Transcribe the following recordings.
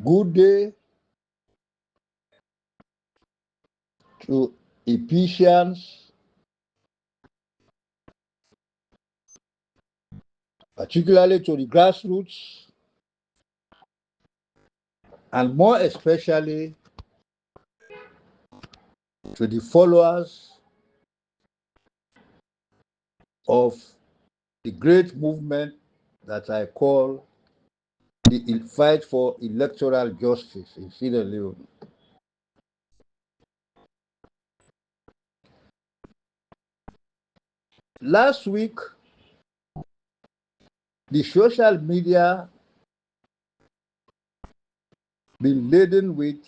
Good day to Ephesians, particularly to the grassroots, and more especially to the followers of the great movement that I call the fight for electoral justice in Sierra Leone. Last week, the social media been laden with,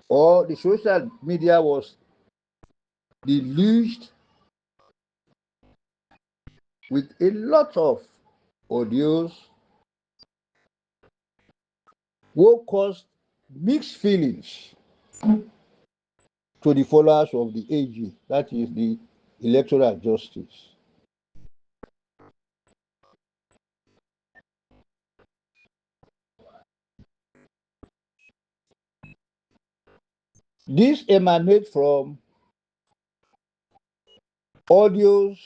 or the social media was deluged with a lot of audios who caused mixed feelings to the followers of the AG, that is the electoral justice. This emanates from audios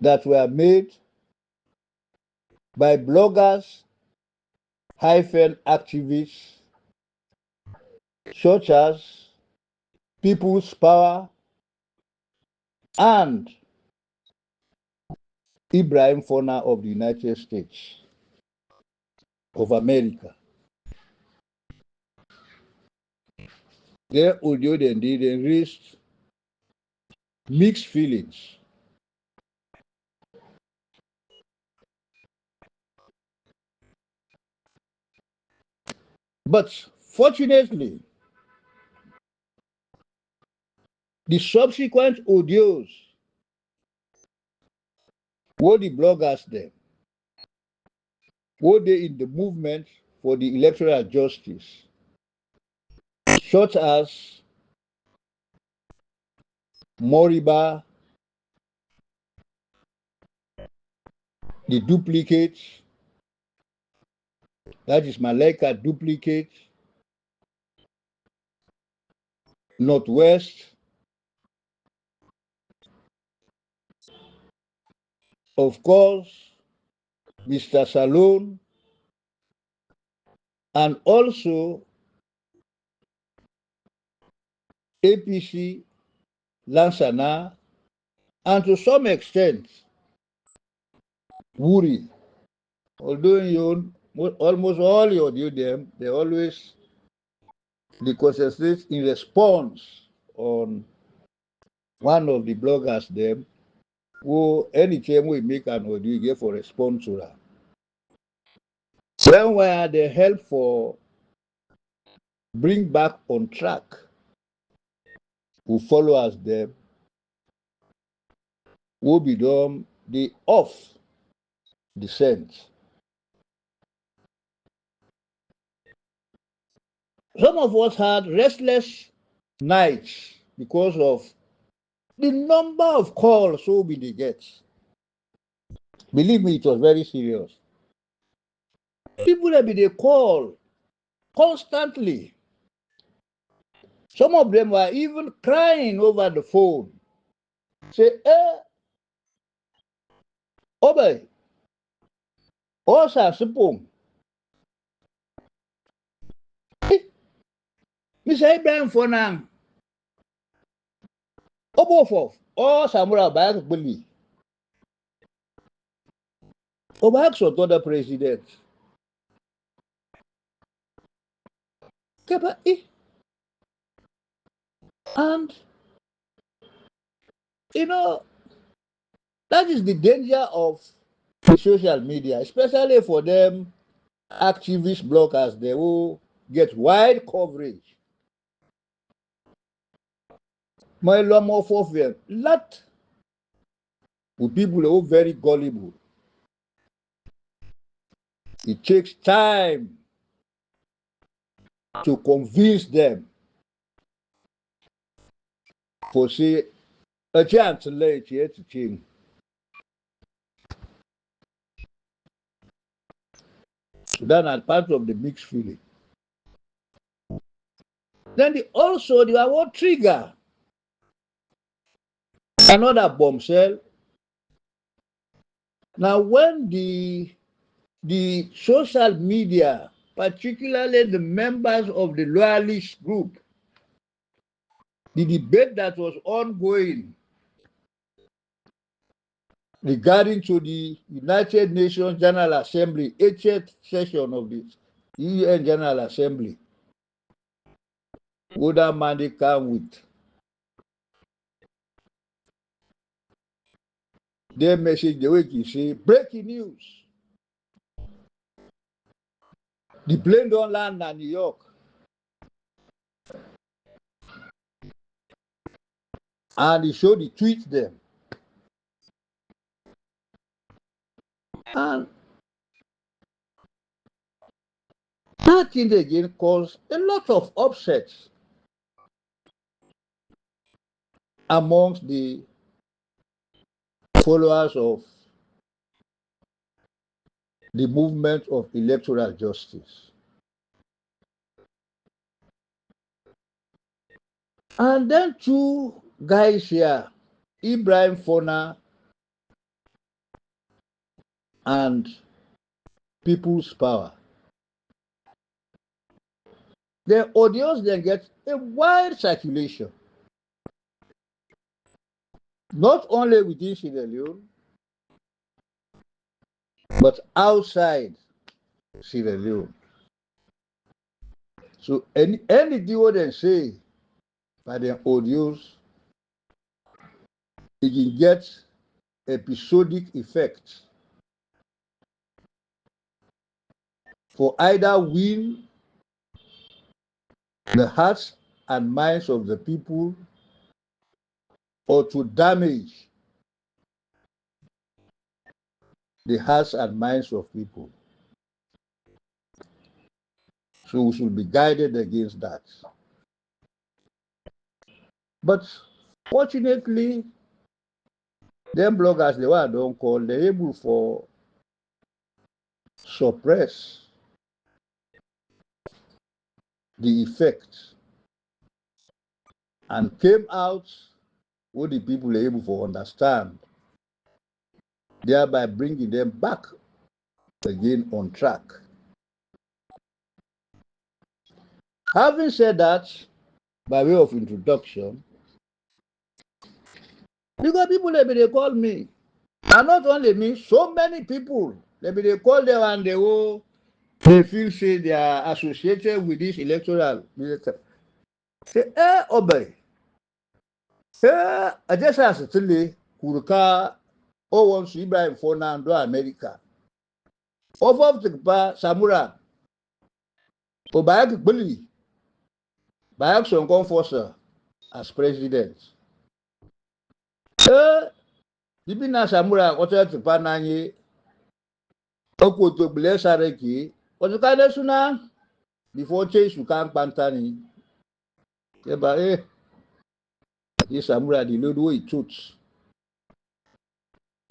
that were made by bloggers hyphen activists such as People's Power and Ibrahim Fona of the United States of America. Their audio then raised mixed feelings. But fortunately, the subsequent audios were the bloggers then, were they in the movement for the electoral justice, such as Moriba, the duplicate, that is Maleka duplicate, Northwest, of course, Mr. Salone, and also APC, Lansana, and to some extent, Wuri. Although you almost all your do them, they always concentrate in response on one of the bloggers them who anytime we make an audio get for response to that. When were the help for bring back on track who follow us them who become the off descent. Some of us had restless nights because of the number of calls so we did get. Believe me, it was very serious. People that be they call constantly. Some of them were even crying over the phone. Say, Obe, Osa Sipong. Mr. Ibrahim Fonang. Obofof. O Samura Bayak Bully. Obayak Sotoda president. And, you know, that is the danger of the social media, especially for them activist bloggers, they will get wide coverage. My lomo for them, lot with people who are very gullible. It takes time to convince them for say a chance late yet to change. So that's part of the mixed feeling. Then also they were what trigger another bombshell. Now when the social media, particularly the members of the loyalist group, the debate that was ongoing regarding to the United Nations General Assembly, 80th session of the UN General Assembly, would that mandate come with their message, the way you say, breaking news. The plane don't land in New York. And he showed the tweet them. And that thing again caused a lot of upsets amongst the followers of the movement of electoral justice. And then two guys here, Ibrahim Fona and People's Power. Their audios then get a wide circulation. Not only within Sierra Leone, but outside Sierra Leone. So anything what they say by their audios, it can get episodic effects for either win the hearts and minds of the people or to damage the hearts and minds of people. So we should be guided against that. But fortunately, them bloggers, the one I don't call, they're able for suppress the effects and came out what the people are able to understand, thereby bringing them back again on track. Having said that, by way of introduction, because people they call me, and not only me, so many people they call them and they feel say they are associated with this electoral military. Say, obey. I just asked Tilly, Kuruka, wants Ibrahim for Nando America. Of the Samura, Obayak Bully, Bayak Songon Foster as president. Bibina Samura, Otter to Panani, Oko to bless Areki, was the kind of sooner before Chase you can't Pantani. This Samura, the load way he took.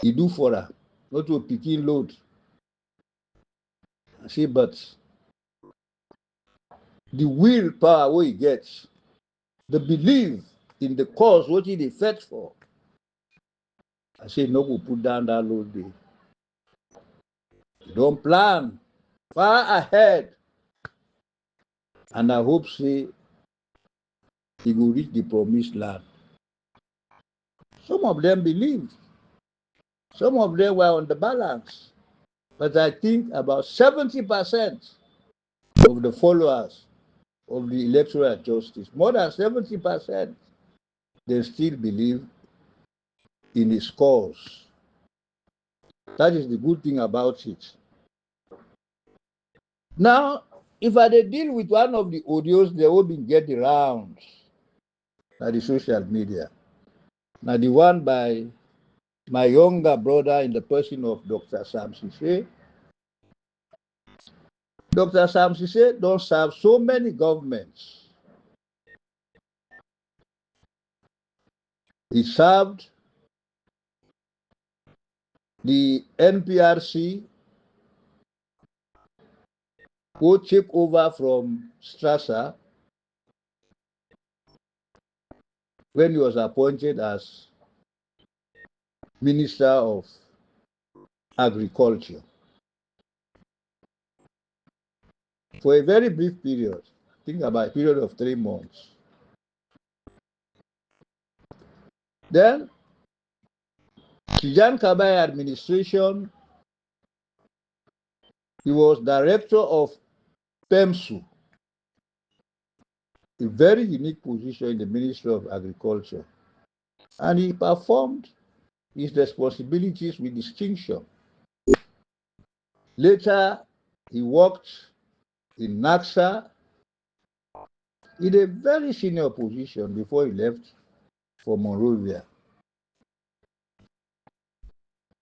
He do for her, not to picking load. I say, but the willpower what he gets, the belief in the cause what he fought for. I say no go put down that load day. Don't plan far ahead. And I hope say he will reach the promised land. Some of them believed. Some of them were on the balance. But I think about 70% of the followers of the electoral justice, more than 70%, they still believe in his cause. That is the good thing about it. Now, if I deal with one of the audios, they will be getting around at the social media. Now, the one by my younger brother in the person of Dr. Sam Sise. Dr. Sam Sise don't serve so many governments. He served the NPRC, who took over from Strasser when he was appointed as Minister of Agriculture for a very brief period. Think about a period of 3 months. Then, Tijan Kabay administration, he was director of PEMSU, a very unique position in the Ministry of Agriculture. And he performed his responsibilities with distinction. Later, he worked in NACSA in a very senior position before he left for Monrovia.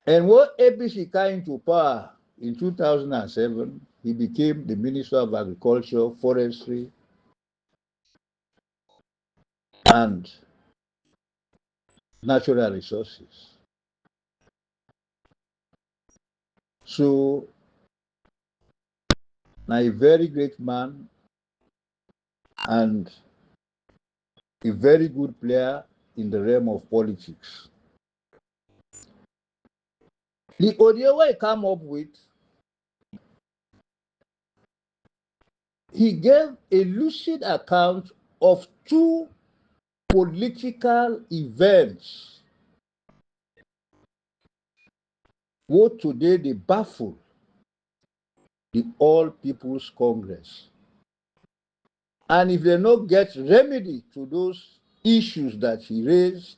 And when APC came into power in 2007, he became the Minister of Agriculture, Forestry, and Natural Resources. So, now a very great man and a very good player in the realm of politics. The audio I came up with, he gave a lucid account of 2 political events what today they baffle the All People's Congress. And if they don't get remedy to those issues that he raised,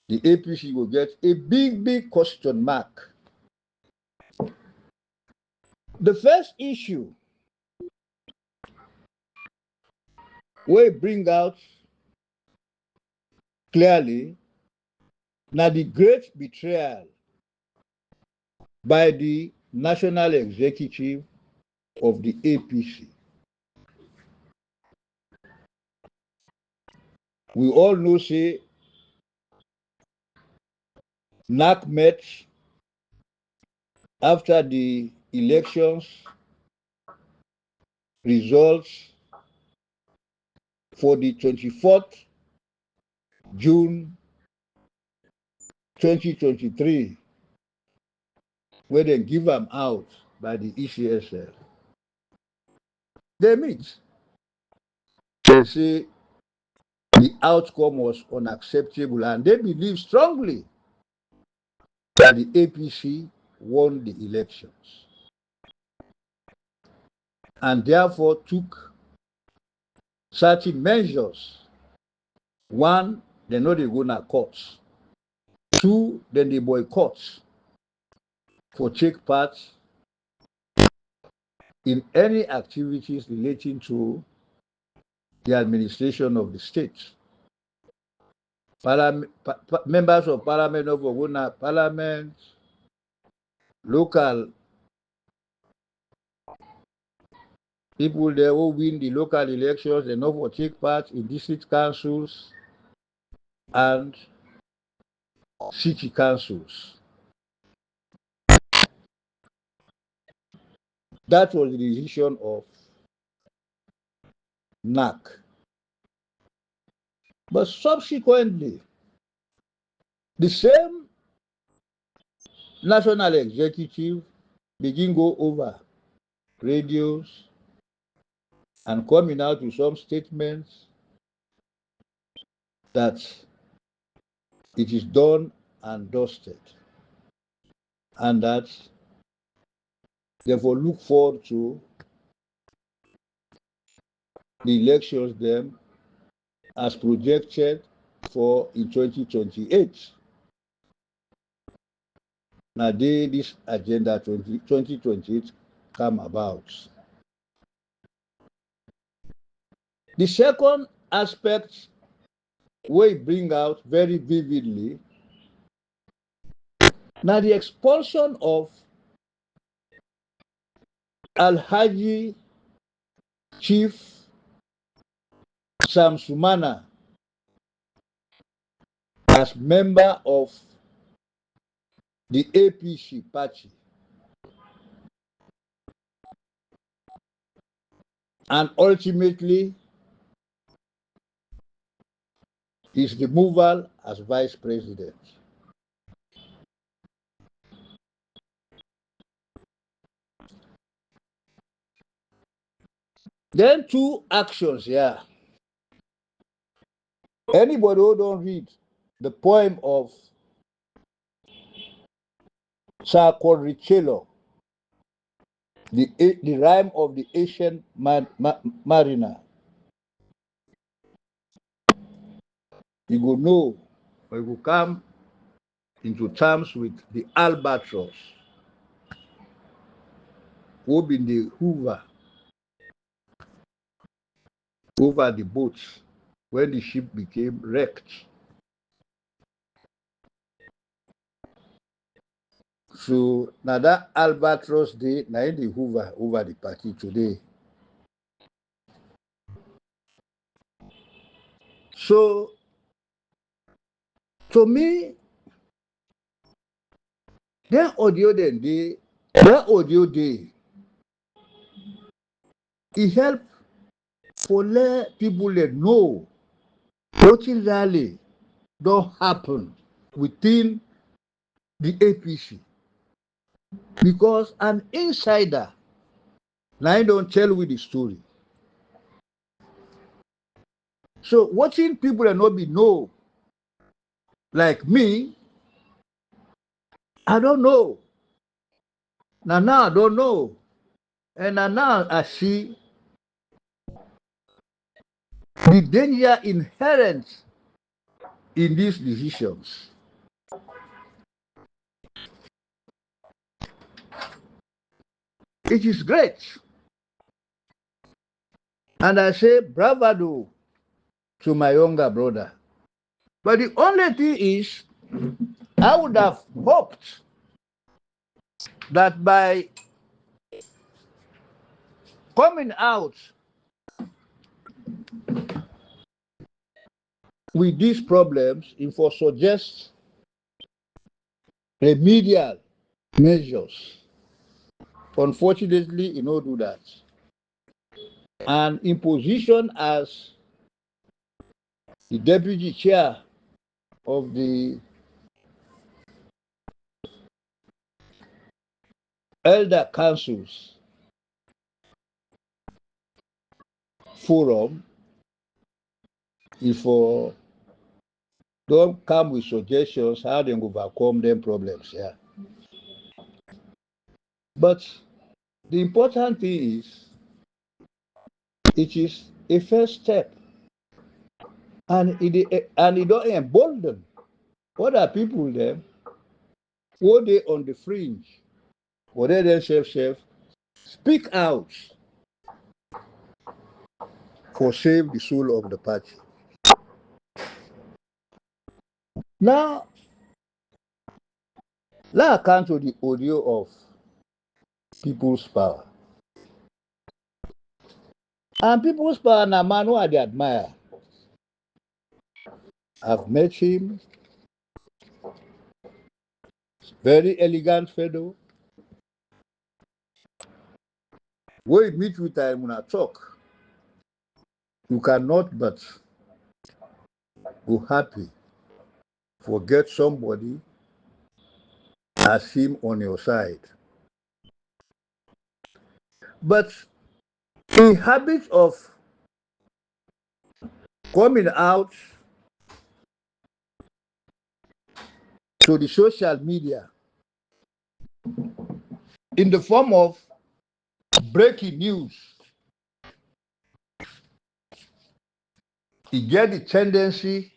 the APC will get a big, big question mark. The first issue we bring out clearly now the great betrayal by the national executive of the APC. We all know, say, NAC met after the elections results for the 24th June 2023, where they give them out by the ECSL. They meet. They say the outcome was unacceptable, and they believe strongly that the APC won the elections and therefore took certain measures. One, they know they go to courts. 2, then they boycott for take part in any activities relating to the administration of the state. Members of parliament of Oguna parliament, local people there who win the local elections, they know for take part in district councils and city councils. That was the decision of NAC. But subsequently, the same national executive begin go over radios and coming out with some statements that it is done and dusted, and that therefore look forward to the elections them as projected for in 2028. Now this agenda 2028 come about. The second aspect we bring out very vividly now the expulsion of Alhaji Chief Somanoh as member of the APC party. and ultimately his removal as vice president. Then two actions here. Anybody who don't read the poem of Sir Richelo, the rhyme of the ancient mariner, you go know, or you go come into terms with the albatross who been the hoover over the boats when the ship became wrecked. So now that albatross day, now in the hoover over the party today. So to me, that audio day, it help for let people let know what really don't happen within the APC. Because an insider now don't tell with the story. So watching people that not be know, like me, I don't know. Now I don't know. And now I see the danger inherent in these decisions. It is great. And I say bravado to my younger brother. But the only thing is, I would have hoped that by coming out with these problems, it will suggest remedial measures. Unfortunately, you don't do that. And in position as the deputy chair of the elder councils forum, if don't come with suggestions how they overcome them problems. Yeah. But the important thing is it is a first step, and it don't embolden other people them who they on the fringe, or they themselves speak out for save the soul of the party. Now, let's come to the audio of People's Power. And People's Power na man who I admire. I've met him, very elegant fellow. When you meet with him when I talk, you cannot but go happy, forget somebody as him on your side. But the habit of coming out to the social media in the form of breaking news, he get the tendency,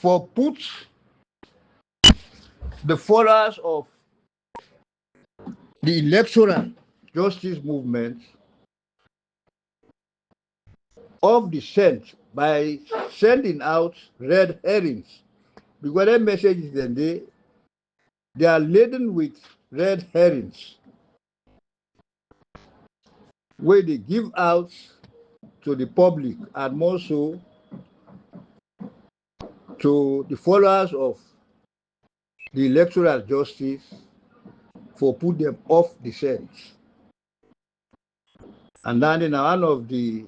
for put the followers of the electoral justice movement off the scent by sending out red herrings. Because their messages then they are laden with red herrings where they give out to the public and more so to the followers of the electoral justice for put them off the sense. And that is one of the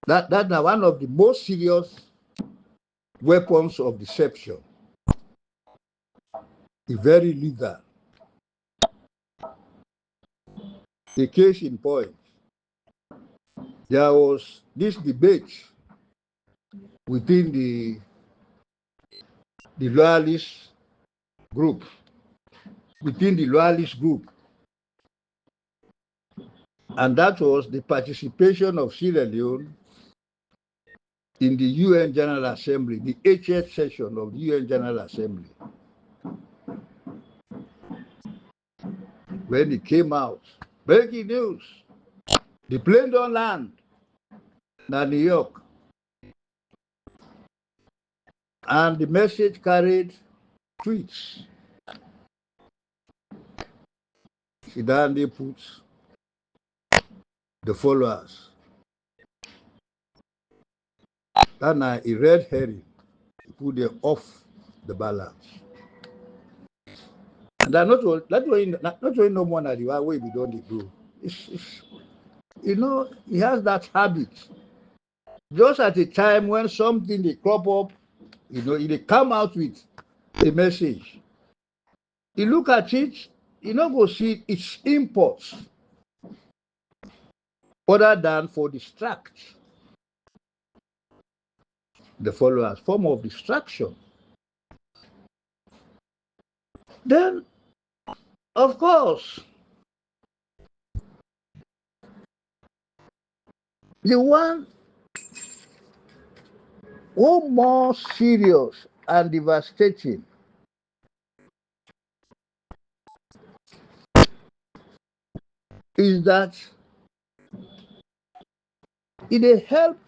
that now one of the most serious weapons of deception. Is very legal. A case in point. There was this debate within the loyalist group, within the loyalist group, and that was the participation of Sierra Leone in the UN General Assembly, the 80th session of the UN General Assembly. When it came out, breaking news, the plane don't land in New York. And the message carried tweets. Sidandi puts the followers. Then a red herring put them off the balance. And that not only no more than the way we don't do. It's, he has that habit. Just at a time when something they crop up, they come out with a message. You look at it, you not go see its imports other than for distract the followers, form of distraction. Then, of course, the one who more serious and devastating is that it help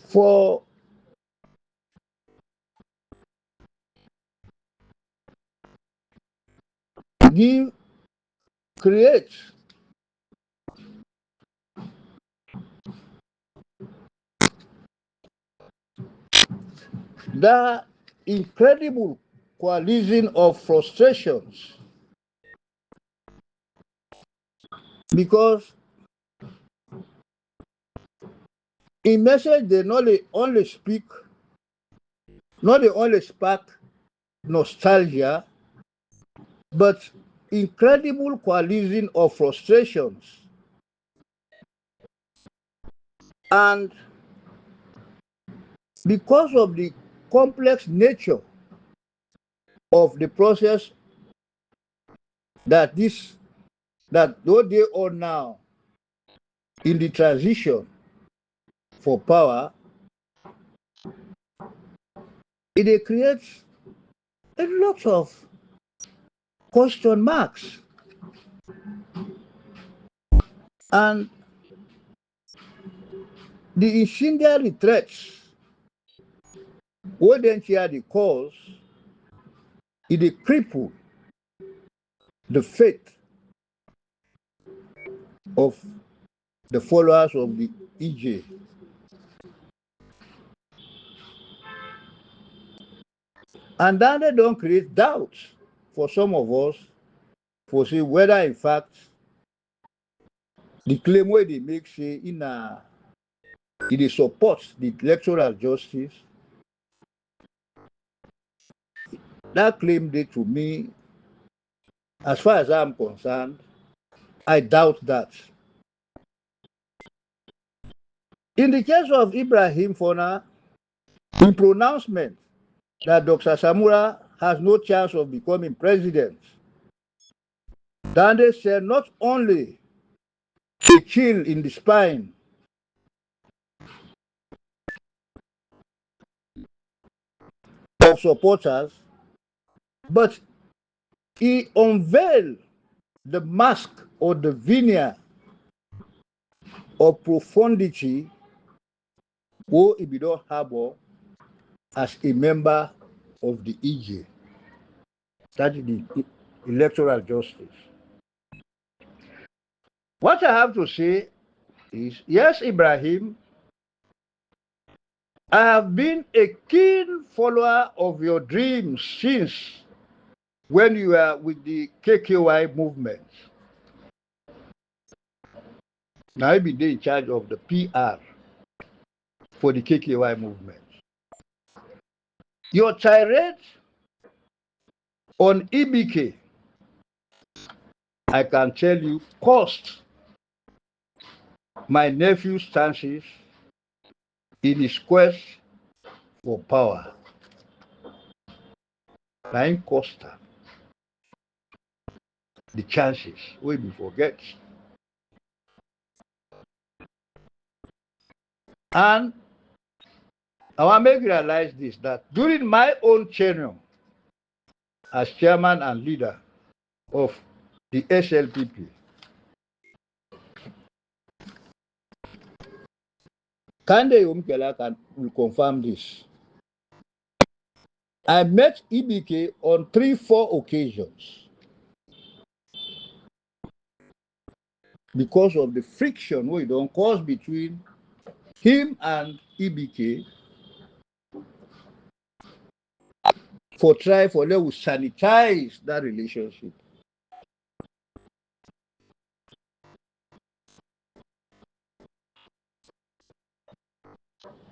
for give create that incredible coalition of frustrations, because in message they not only speak, not they only spark nostalgia, but incredible coalition of frustrations. And because of the complex nature of the process that though they are now in the transition for power, it creates a lot of question marks. And the incendiary threats, wouldn't hear the cause, it cripple the faith of the followers of the EJ. And then they don't create doubts for some of us for see whether in fact the claim where they make say it supports the electoral justice. That claim they to me, as far as I'm concerned, I doubt that. In the case of Ibrahim Fona, in pronouncement that Dr. Samura has no chance of becoming president, Dande said not only a chill in the spine of supporters, but he unveiled the mask or the veneer of profundity who he don't harbor as a member of the EJ. That is the electoral justice. What I have to say is, yes, Ibrahim I have been a keen follower of your dreams since when you were with the KKY movement. Now I be in charge of the PR for the KKY movement. Your tirade on EBK, I can tell you, cost my nephew's chances in his quest for power. Na him cost am the chances wey we forget. And I wan make you realize this, that during my own tenure as chairman and leader of the SLPP, Kande Omkela will confirm this. I met EBK on 3-4 occasions because of the friction we don't cause between him and EBK for let we sanitize that relationship.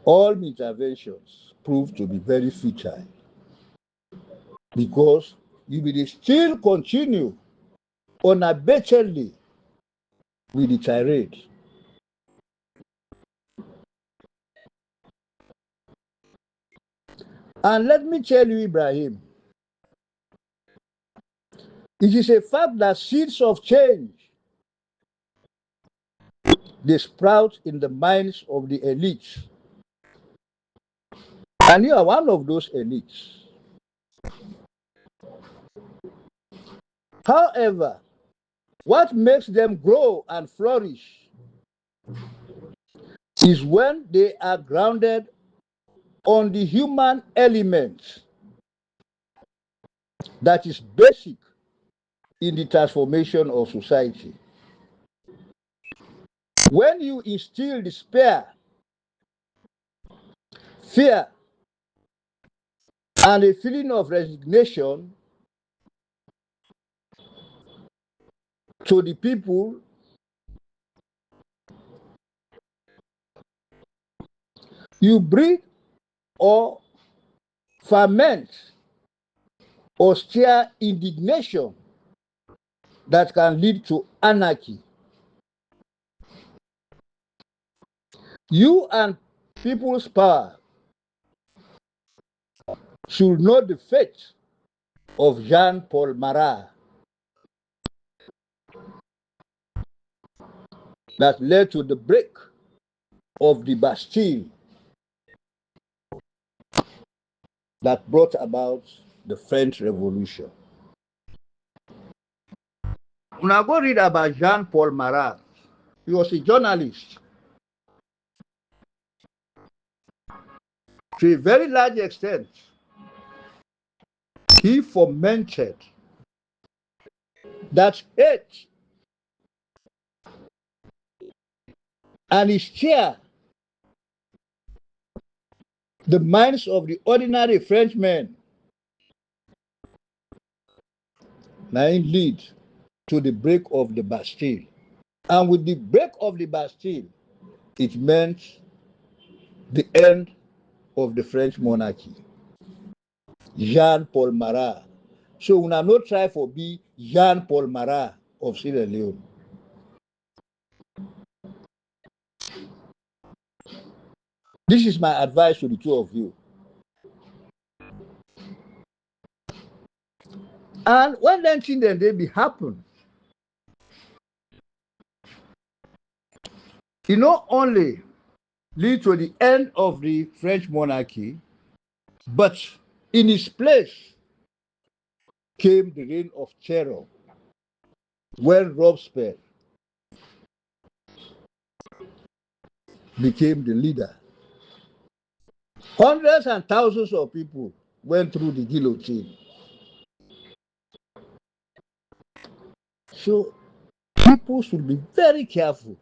All interventions proved to be very futile because you will still continue unabatedly with the tirade. And let me tell you, Ibrahim, it is a fact that seeds of change, they sprout in the minds of the elites. And you are one of those elites. However, what makes them grow and flourish is when they are grounded on the human element that is basic in the transformation of society. When you instill despair, fear, and a feeling of resignation to the people, you breed or ferment or stir indignation that can lead to anarchy. You and people's power should know the fate of Jean-Paul Marat that led to the break of the Bastille that brought about the French Revolution. When I go read about Jean-Paul Marat, he was a journalist. To a very large extent, he fomented that hate and he stirred the minds of the ordinary Frenchmen. Now it lead to the break of the Bastille. And with the break of the Bastille, it meant the end of the French monarchy. Jean-Paul Marat. So una no try for be Jean-Paul Marat of Sierra Leone. This is my advice to the two of you. And when that thing then they be happen, it not only lead to the end of the French monarchy, but in its place came the reign of terror, when Robespierre became the leader. Hundreds and thousands of people went through the guillotine. So people should be very careful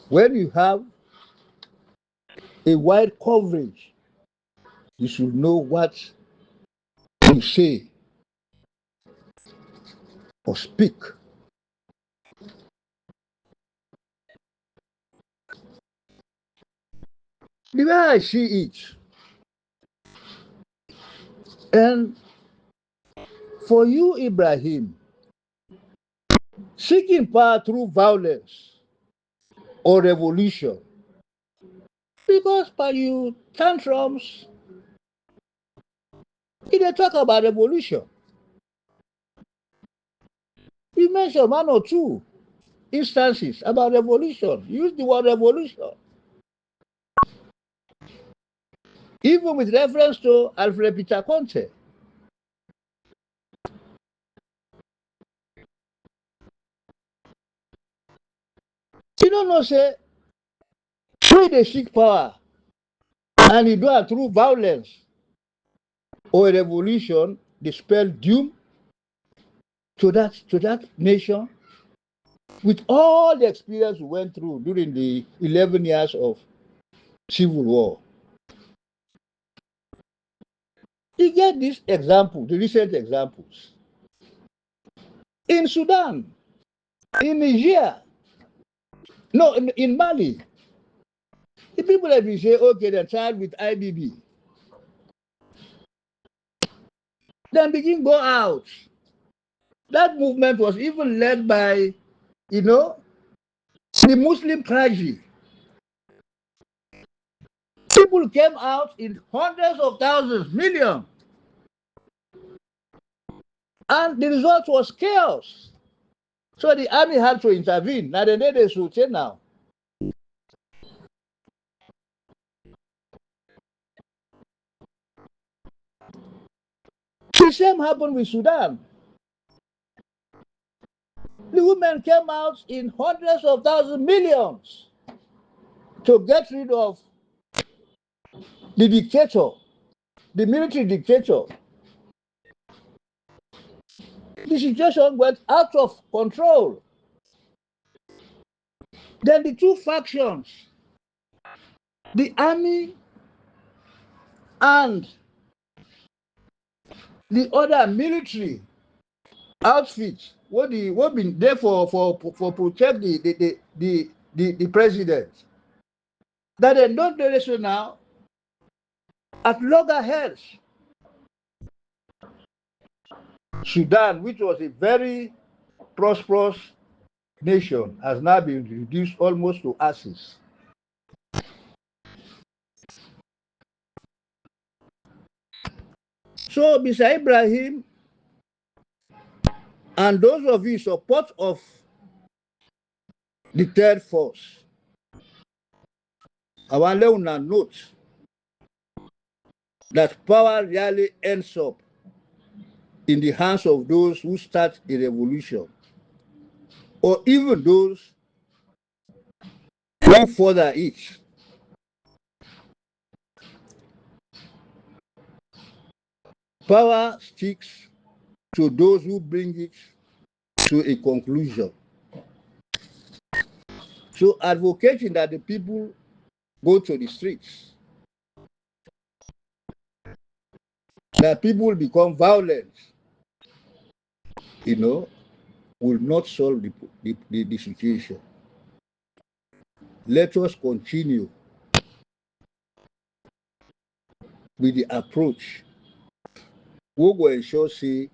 when you have a wide coverage. You should know what you say or speak. The way I see it, and for you, Ibrahim, seeking power through violence or revolution, because by you tantrums, they talk about revolution. You mentioned one or two instances about revolution. Use the word revolution. Even with reference to Alfred Peter Conte. You don't know, say, when they seek power and you do it through violence or a revolution, they spell doom to that nation with all the experience we went through during the 11 years of civil war. You get this example, the recent examples. In Sudan, in Niger, no, in Mali, the people have been saying, okay, they're tired with IBB. Then begin go out. That movement was even led by, the Muslim clergy. People came out in hundreds of thousands, millions, and the result was chaos. So the army had to intervene. Now they need a suit now. The same happened with Sudan. The women came out in hundreds of thousands, millions, to get rid of the dictator, the military dictator. The situation went out of control. Then the two factions, the army and the other military outfits, what been there for protect the president. That they don't do this now at loggerheads. Sudan, which was a very prosperous nation, has now been reduced almost to ashes. So, Mr. Ibrahim, and those of you in support of the third force, I want to note that power really ends up in the hands of those who start a revolution, or even those who further it. Power sticks to those who bring it to a conclusion. So advocating that the people go to the streets, that people become violent, will not solve the situation. Let us continue with the approach we will ensure, say,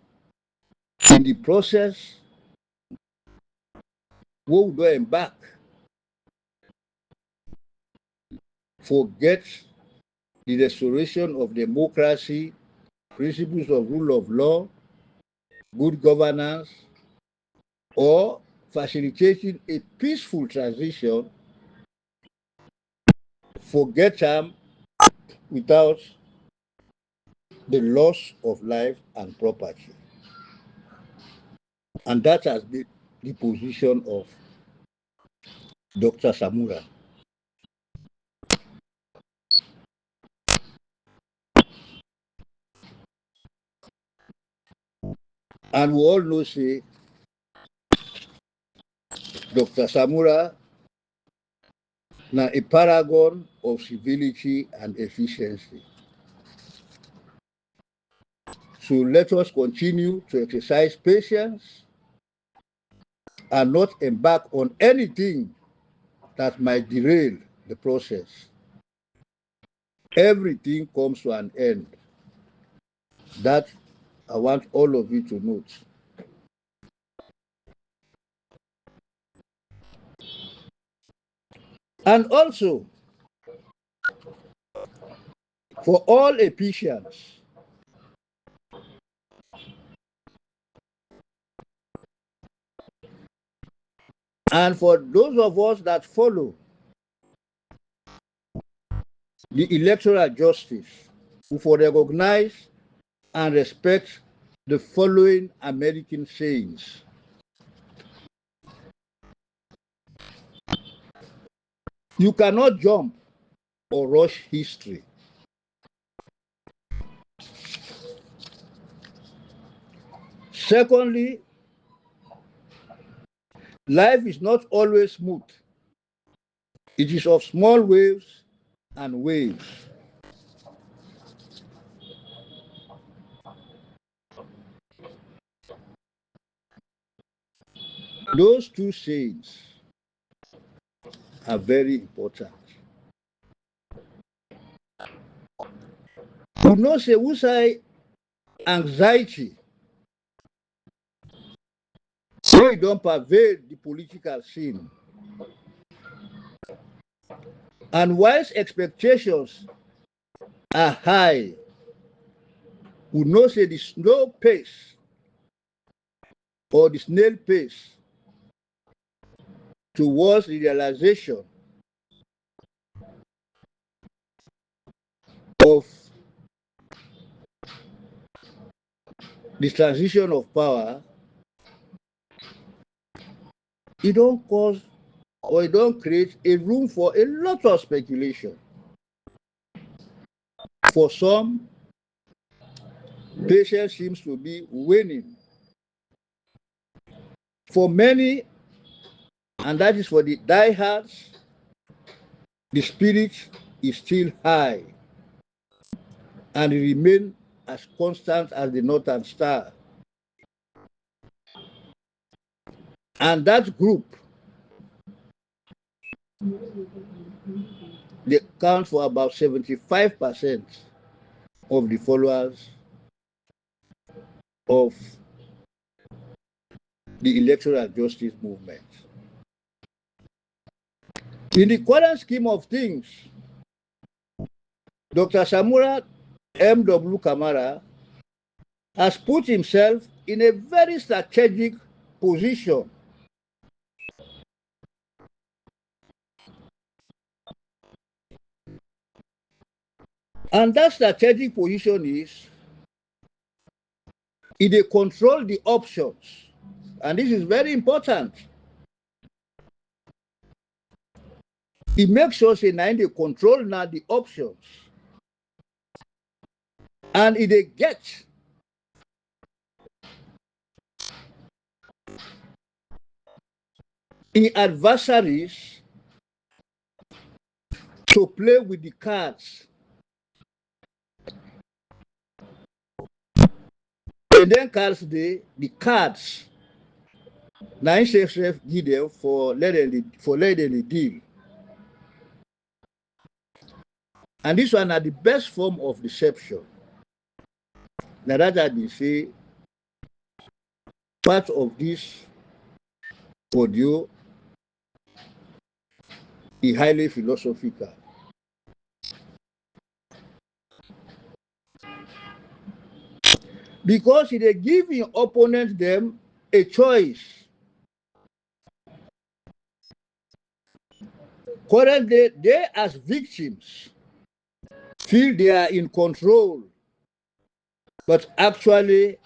in the process, we will embark, forget the restoration of democracy, principles of rule of law, good governance, or facilitating a peaceful transition, forget them without the loss of life and property. And that has been the position of Dr. Samura. And we all know, say, Dr. Samura now a paragon of civility and efficiency. So let us continue to exercise patience and not embark on anything that might derail the process. Everything comes to an end. That I want all of you to note. And also, for all Ephesians, and for those of us that follow the electoral justice, we for recognize and respect the following American sayings. You cannot jump or rush history. Secondly, life is not always smooth. It is of small waves and waves. Those two sayings are very important. You know, say, who say anxiety, so it don't pervade the political scene. And whilst expectations are high, we know say the slow pace or the snail pace towards the realization of the transition of power, it don't cause or it don't create a room for a lot of speculation. For some, patience seems to be waning. For many, and that is for the diehards, the spirit is still high and remain as constant as the northern star. And that group, they count for about 75% of the followers of the electoral justice movement. In the current scheme of things, Dr. Samura M.W. Kamara has put himself in a very strategic position. And that strategic position is they control the options. And this is very important. It makes sure say now they control now the options. And they get in adversaries to play with the cards. And then cards the cards. Now safe give them for letting the deal. And this one are the best form of deception. Now that I been say part of this audio is highly philosophical. Because they give your opponent them a choice. Currently, they as victims feel they are in control, but actually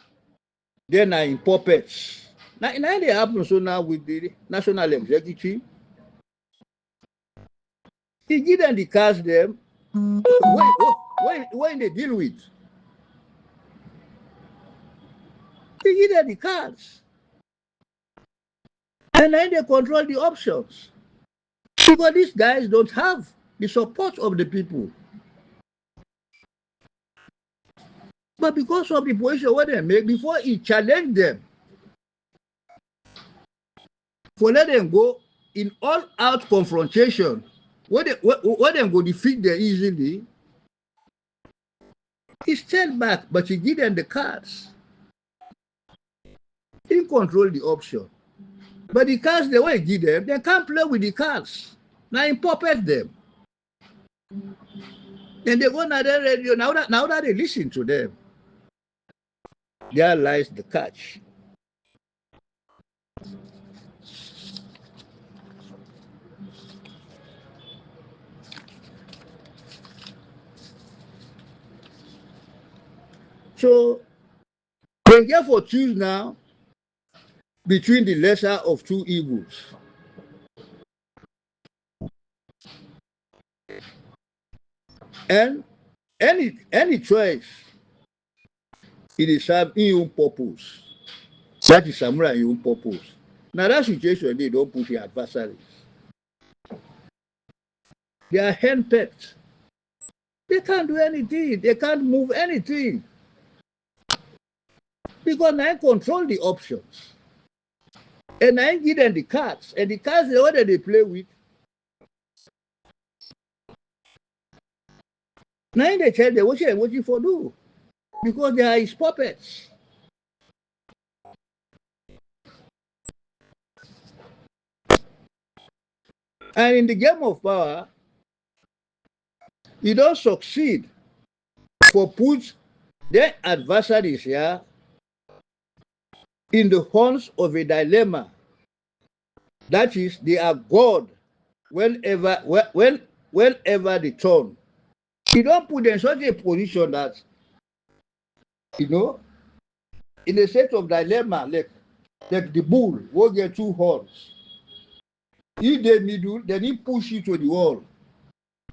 they are in puppets. Now they happen so now with the national executive. He give them the cards them when they deal with. He give them the cards. And then they control the options. Because these guys don't have the support of the people. But because of the position what they make, before he challenged them, for let them go in all out confrontation, what them go defeat them easily, he stayed back, but he give them the cards. He control the option. But the cards the way he give them, they can't play with the cards. Now he puppet them. And they go on their radio. Now that they listen to them, there lies the catch. So they therefore choose now between the lesser of two evils. And any choice, it is serve in own purpose. That is samurai in own purpose. Now that situation, they don't push the adversaries. They are henpecked. They can't do anything. They can't move anything. Because I control the options. And I give them the cards. And the cards, the order they play with. Now they tell them what you for do. Because they are his puppets. And in the game of power, you don't succeed for put their adversaries here in the horns of a dilemma. That is, they are God whenever they turn. You don't put them in such a position that, in a state of dilemma, like the bull will get two horns. If they middle, then he push you to the wall.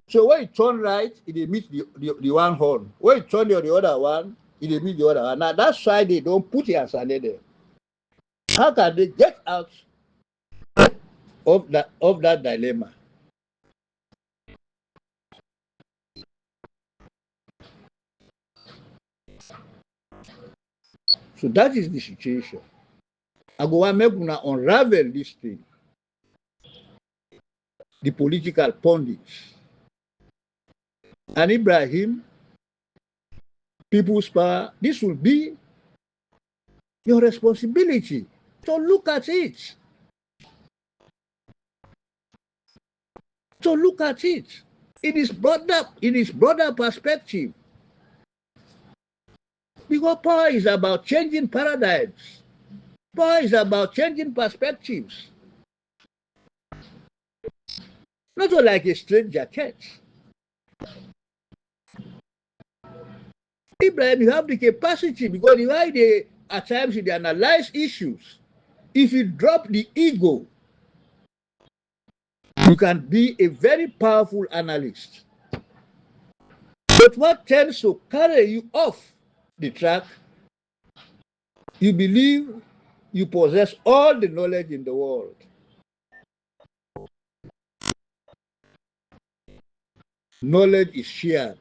So when it turn right, it meet the one horn. When it turn the other one, it meet the other one. Now that's why they don't put it as an there. How can they get out of that dilemma? So that is the situation. I go and make una unravel this thing. The political pundits. And Ibrahim, people's power, this will be your responsibility to look at it. To look at it. It is broader perspective. Because power is about changing paradigms. Power is about changing perspectives. Not like a straight jacket. Ibrahim, you have the capacity because the way they at times they analyze issues. If you drop the ego, you can be a very powerful analyst. But what tends to carry you off the track, you believe you possess all the knowledge in the world. Knowledge is shared.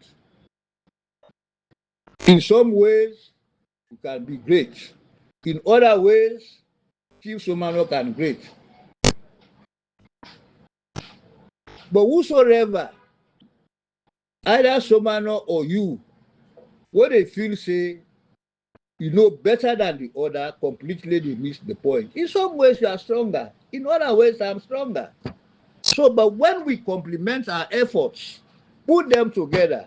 In some ways, you can be great. In other ways, Chief Somanoh can great. But whosoever, either Somanoh or you, what they feel say, you know better than the other, completely they miss the point. In some ways, you are stronger. In other ways, I'm stronger. So, but when we complement our efforts, put them together,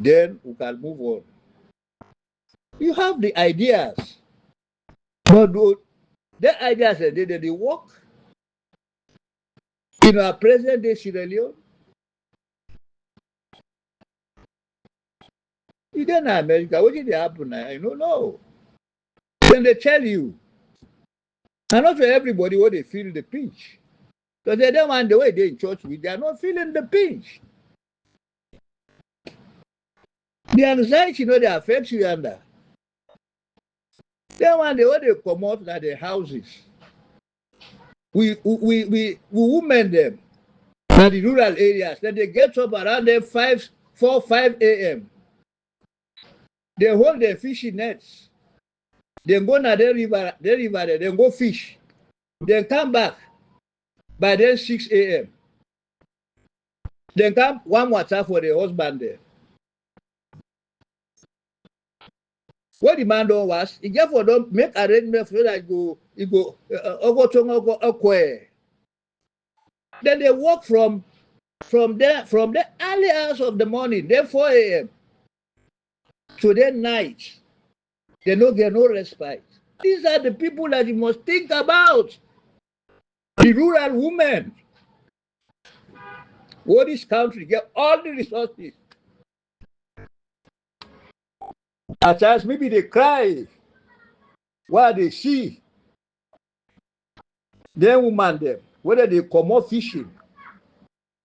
then we can move on. You have the ideas, but the ideas they work in our present day Sierra Leone. You don't know America, what did happen now? I don't know. Then they tell you, and not for everybody what they feel the pinch. Because they don't want the way they in church with, they are not feeling the pinch. The anxiety, they affect you under. They want the way they come out of their houses. we women them in the rural areas. Then they get up around them 5 a.m. They hold their fishing nets. Then go na the river there, then go fish. Then come back by then 6 a.m. Then come one water for the husband there. What the man don't was, he get for them make arrangement so that he go okay. Then they walk from the early hours of the morning, then 4 a.m. to the night. They no get no respite. These are the people that you must think about. The rural women. What this country get all the resources. At times maybe they cry while they see them woman them, whether they come out fishing,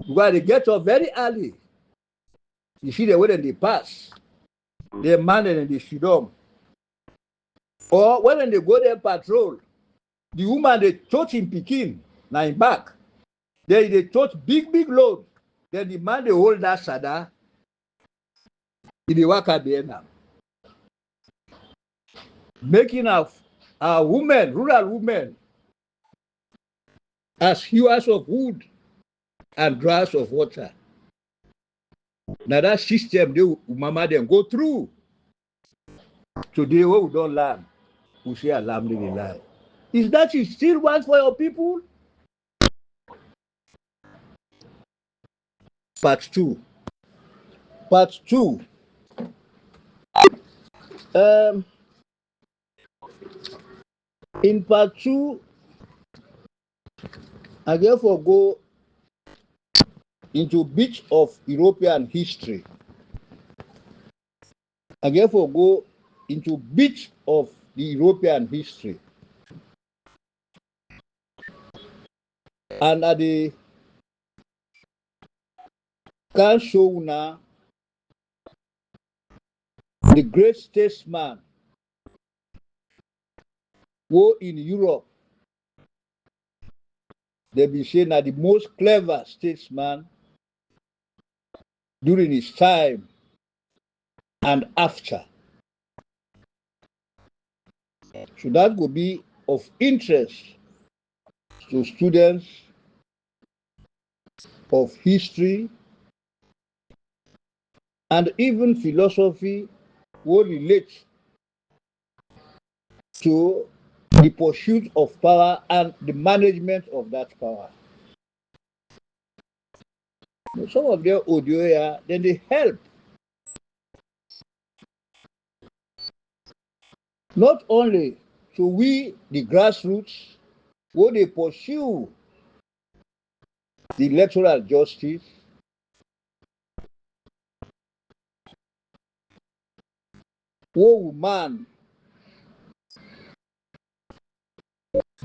while they get up very early. You see the way they pass, they man and they sit down. Or when they go there patrol, the woman they touch in Pekin, now in back. They touch big load. Then the man they hold that sada, in the work at the end now. Making our women, rural women, as hewers of wood and drawers of water. Now that system they mama them go through. Today what we don't learn, we say alhamdulillah. Is that you still want for your people? Part two. Part two. Um, in part two, I therefore go into bit of European history. I therefore go into bit of the European history. And at the can show now the great statesman who in Europe they be saying that the most clever statesman during his time and after. So that would be of interest to students of history and even philosophy will relate to the pursuit of power and the management of that power. Some of their audio here, then they help not only to we, the grassroots, who they pursue the electoral justice, who man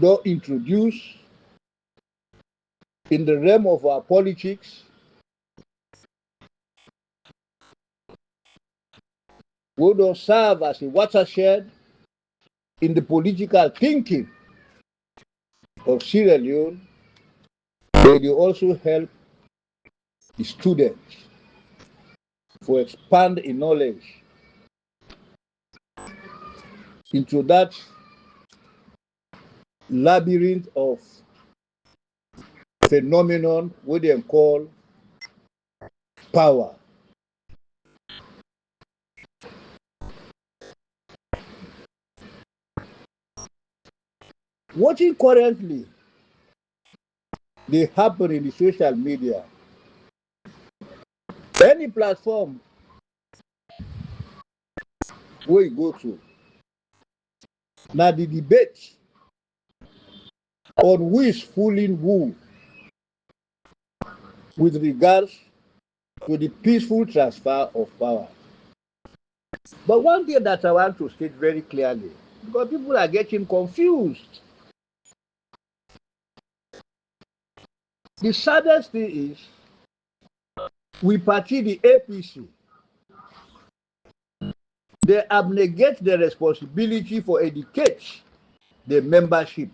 don't introduce in the realm of our politics, who don't serve as a watershed in the political thinking of Sierra Leone, but they also help the students for expand in knowledge into that labyrinth of phenomenon what they call power. Watching currently they happen in the social media, any platform where you go to. Now the debate on who is fooling who with regards to the peaceful transfer of power. But one thing that I want to state very clearly, because people are getting confused. The saddest thing is we party the APC. They abnegate the responsibility for educate the membership.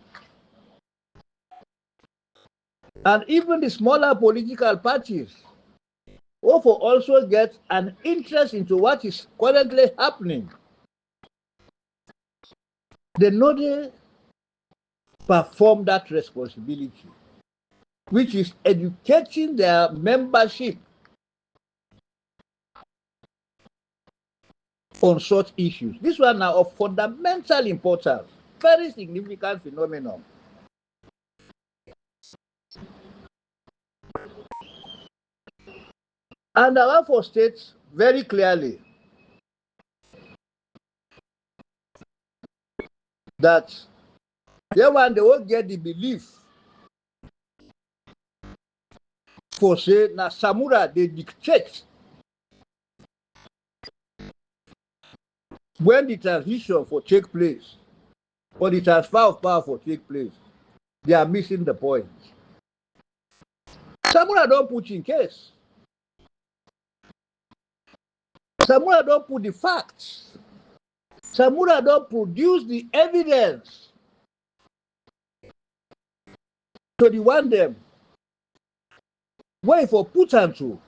And even the smaller political parties will also get an interest into what is currently happening. They know they perform that responsibility, which is educating their membership on such issues. This one now of fundamental importance, very significant phenomenon. And I want to state very clearly that they will get the belief for say na Samura they dictate when the transition for take place or the transfer of power for take place. They are missing the point. Samura don't put in case. Samura don't put the facts. Samura don't produce the evidence to the one them. Why for put on to?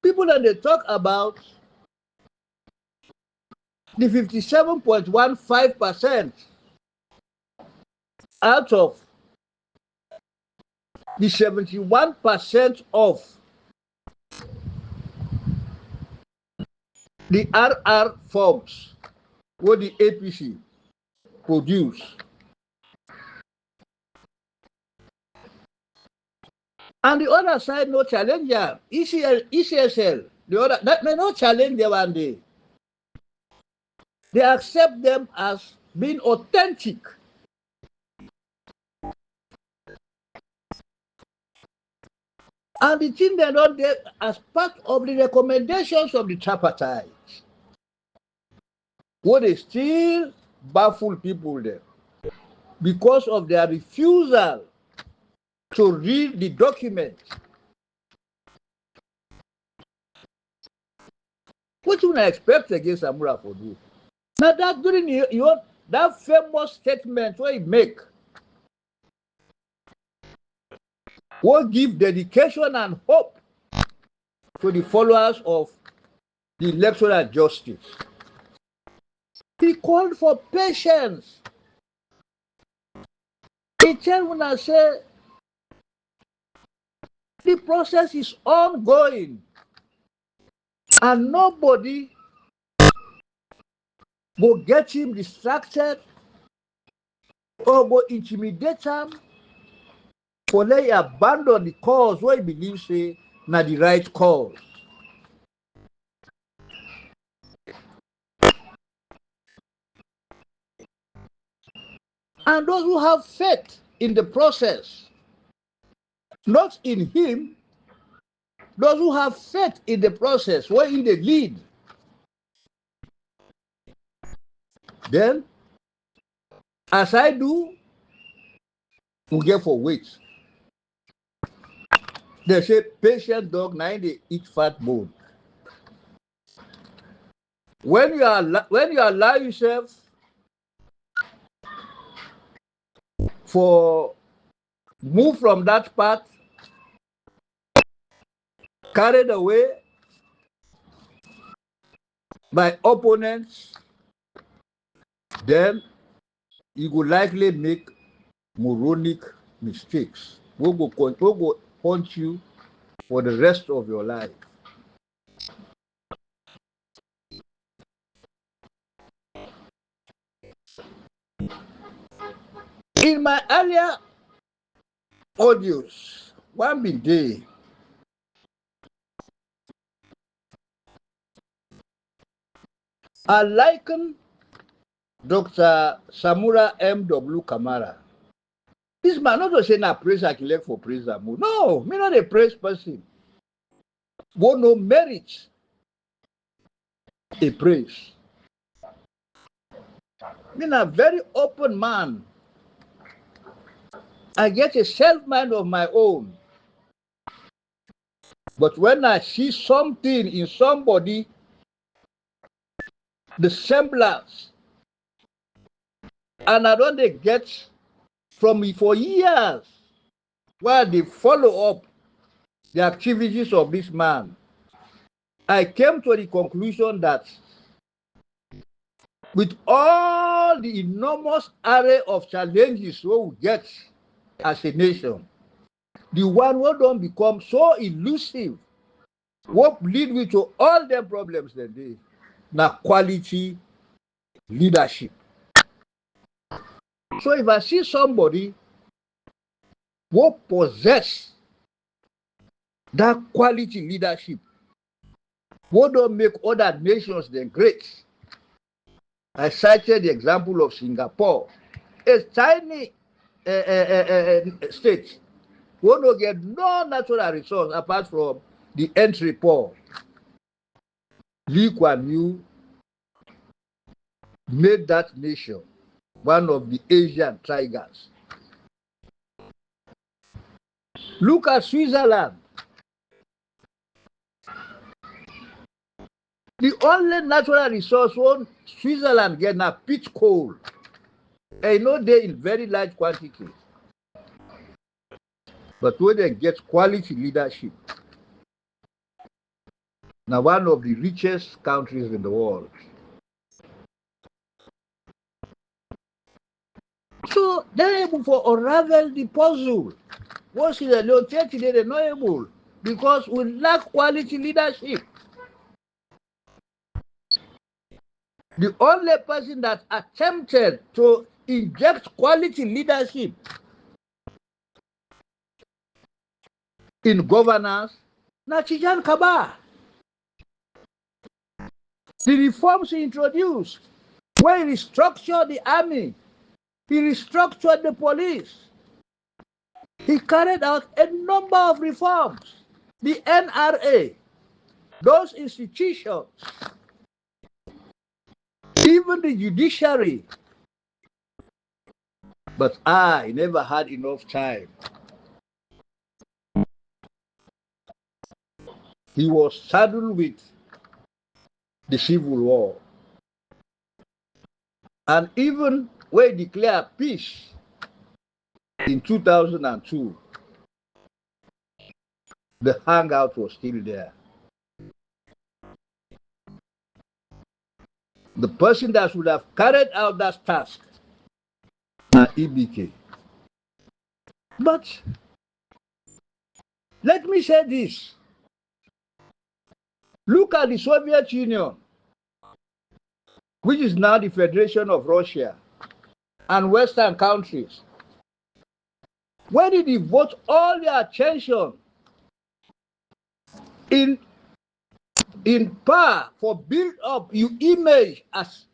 People that they talk about the 57.15% out of the 71% of the RR forms what the APC produce. And the other side no challenge ya. ECSL, the other that may not challenge them one day. They accept them as being authentic. And the thing they don't get as part of the recommendations of the tripartite. What they still baffle people there because of their refusal to read the document. What you expect against Samura for do? Now that during that famous statement where he make will give dedication and hope to the followers of the electoral justice. He called for patience. He tell when I say the process is ongoing and nobody will get him distracted or go intimidate him for let he abandon the cause where he believes say na the right cause. And those who have faith in the process, not in him, those who have faith in the process, where in the lead, then, as I do, we get for wait. They say patient dog, now they eat fat bone. When you allow yourself for move from that path, carried away by opponents, then you will likely make moronic mistakes. We go haunt you for the rest of your life. In my earlier audios, one big day, I liken Dr. Samura M.W. Kamara. This man not to say na praise I collect for praise Zamu. No, me not a praise person. Won't no merit a praise. Me a very open man. I get a self-mind of my own. But when I see something in somebody, the semblance, and I don't get for years while they follow up the activities of this man, I came to the conclusion that with all the enormous array of challenges we get as a nation, the one who don't become so elusive, what lead me to all the problems that they now quality leadership. So if I see somebody who possess that quality leadership, who don't make other nations then great. I cited the example of Singapore, a tiny state who don't get no natural resource apart from the entry port. Lee Kuan Yew made that nation one of the Asian tigers. Look at Switzerland. The only natural resource one Switzerland get na peat coal. And you know they in very large quantities. But when they get quality leadership, now one of the richest countries in the world. So they're able to unravel the puzzle. Once in a long church, they're not able because we lack quality leadership. The only person that attempted to inject quality leadership in governance, Nachijan Kaba. The reforms he introduced, where he restructured the army, he restructured the police. He carried out a number of reforms. The NRA, those institutions, even the judiciary. But I never had enough time. He was saddled with the Civil War. And even when he declared peace in 2002, the hangout was still there. The person that should have carried out that task, EBK. But let me say this. Look at the Soviet Union, which is now the Federation of Russia, and Western countries. Where did they devote all their attention in power for build up your image as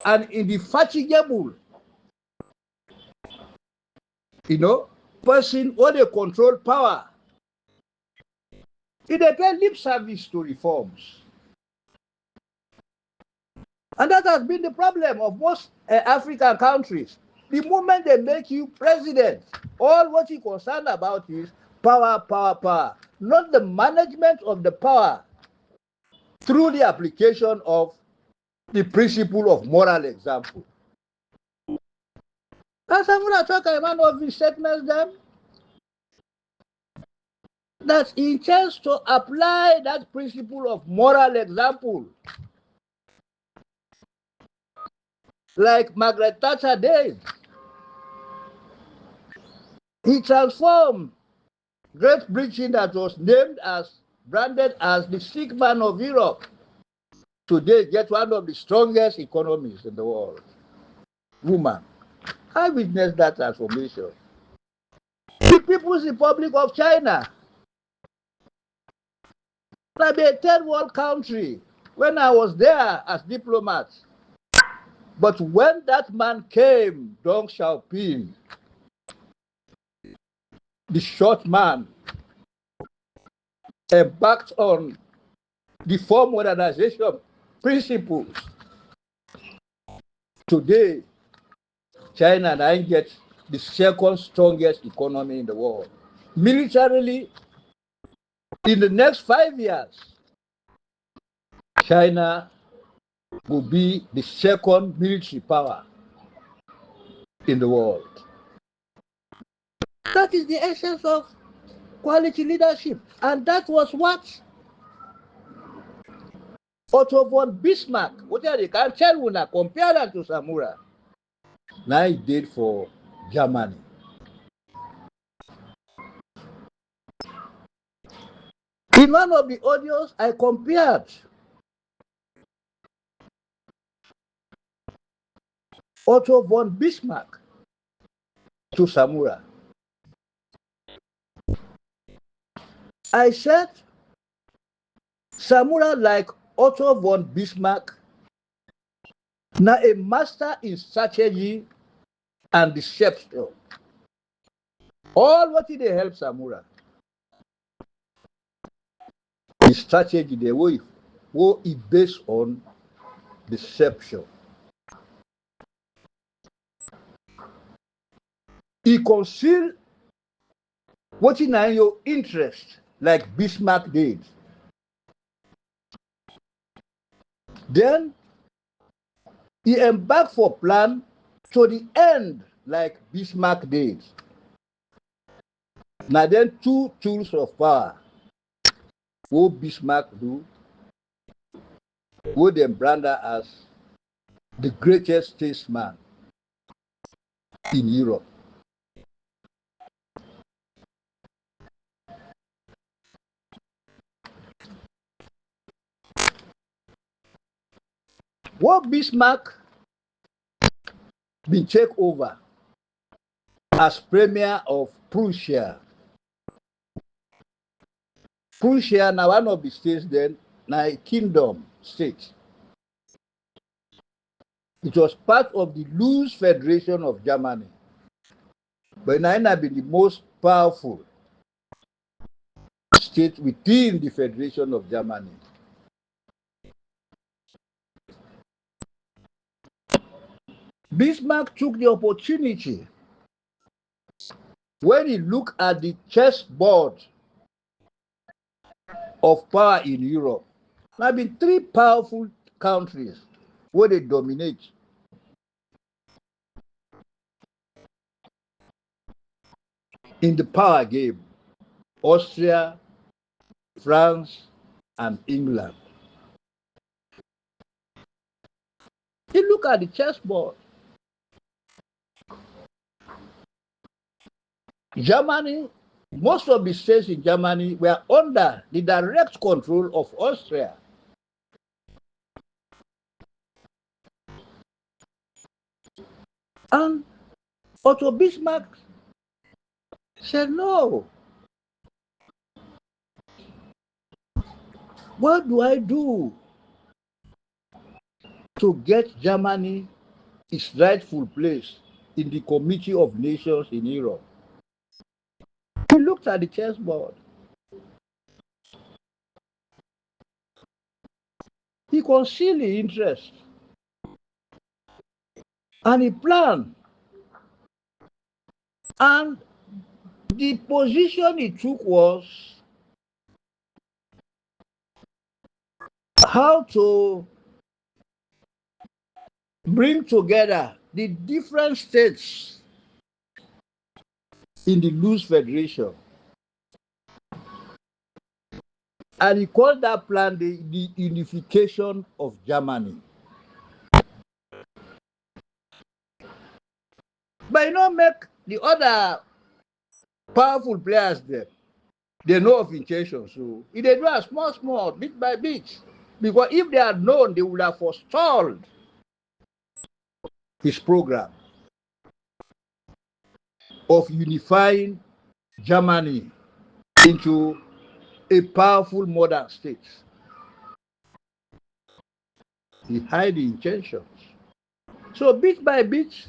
an indefatigable, person who they control power? They pay lip service to reforms. And that has been the problem of most African countries. The moment they make you president, all what you're concerned about is power, power, power, not the management of the power through the application of the principle of moral example. That's what I talk about of the statements then. That he intends to apply that principle of moral example. Like Margaret Thatcher did. He transformed Great Britain, that was branded as the sick man of Europe, today get one of the strongest economies in the world. Woman. I witnessed that transformation. The People's Republic of China, like a third world country, when I was there as diplomat. But when that man came, Deng Xiaoping, the short man, embarked on the form modernization principles. Today, China now gets the second strongest economy in the world. Militarily, in the next 5 years, China will be the second military power in the world. That is the essence of quality leadership. And that was what Otto von Bismarck, what they can tell you now, compare that to Samura. Now he did for Germany. In one of the audios, I compared Otto von Bismarck to Samura. I said Samura, like Otto von Bismarck, now a master in strategy and deception. All what did they help Samura? The strategy, the way is based on deception. He concealed what in your interest, like Bismarck did. Then he embarked for plan to the end, like Bismarck did. Now then, two tools of power. What Bismarck do, what them brand as the greatest statesman in Europe. What Bismarck been take over as premier of Prussia. Prussia now one of the states then, now a kingdom state. It was part of the loose federation of Germany. But now it has been the most powerful state within the federation of Germany. Bismarck took the opportunity when he looked at the chessboard of power in Europe. There have been three powerful countries where they dominate. In the power game, Austria, France, and England. You look at the chessboard. Germany, most of the states in Germany were under the direct control of Austria. And Otto Bismarck said, no. What do I do to get Germany its rightful place in the Committee of Nations in Europe? He looked at the chessboard. He concealed the interest. And he planned. And the position he took was how to bring together the different states in the loose federation. And he called that plan the unification of Germany. But you know, make the other powerful players there, they know of intention. So if they do a small, bit by bit. Because if they had known, they would have forestalled his program of unifying Germany into a powerful modern state. He hid the intentions. So bit by bit,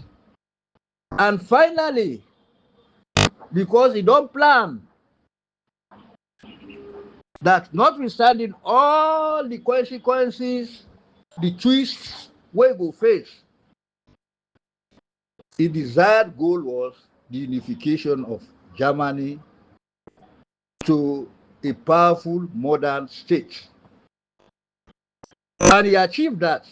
and finally, because he don't plan that notwithstanding all the consequences, the twists we go face, the desired goal was the unification of Germany to a powerful modern state. And he achieved that.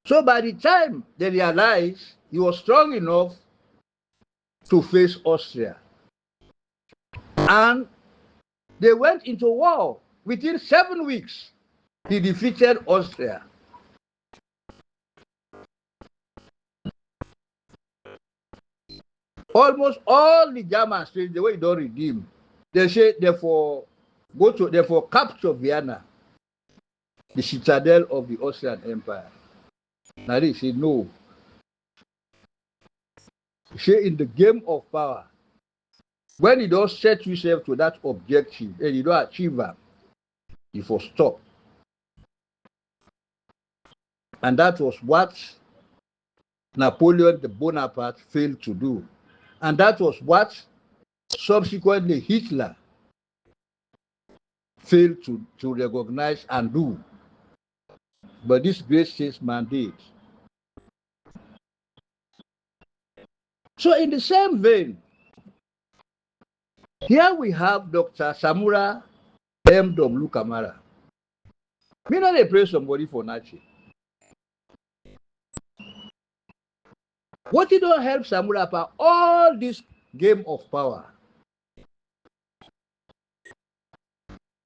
So by the time they realized he was strong enough to face Austria. And they went into war. Within 7 weeks, he defeated Austria. Almost all the German states, the way they don't redeem, they say therefore capture Vienna, the citadel of the Austrian Empire. Now they say no. They say in the game of power, when you don't set yourself to that objective and you don't achieve that, you will stop. And that was what Napoleon the Bonaparte failed to do. And that was what subsequently Hitler failed to recognize and do. But this great statesman did. So in the same vein, here we have Dr. Samura M.W. Kamara. We know they praise somebody for Nazi. What did not help Samura about all this game of power?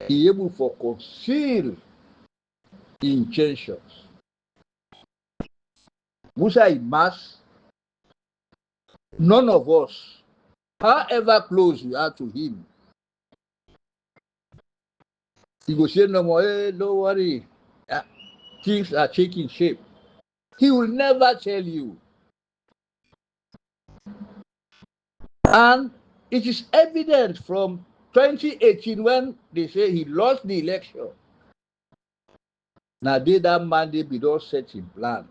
He able to conceal intentions. Musa Imas, none of us, however close we are to him, he will say no more, hey, don't worry, things are taking shape. He will never tell you. And it is evident from 2018 when they say he lost the election. Now they that man they be don't set in plan.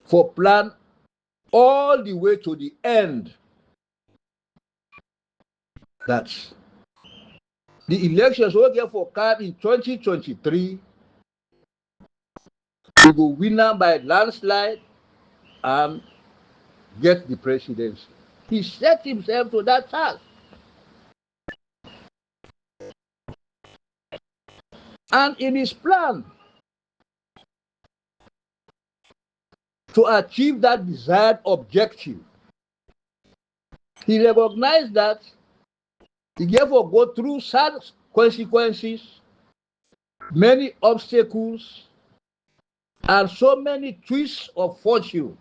For plan all the way to the end. That's the elections will get for card in 2023. He will win by landslide and get the presidency. He set himself to that task. And in his plan to achieve that desired objective, he recognized that he therefore go through sad consequences, many obstacles, and so many twists of fortune.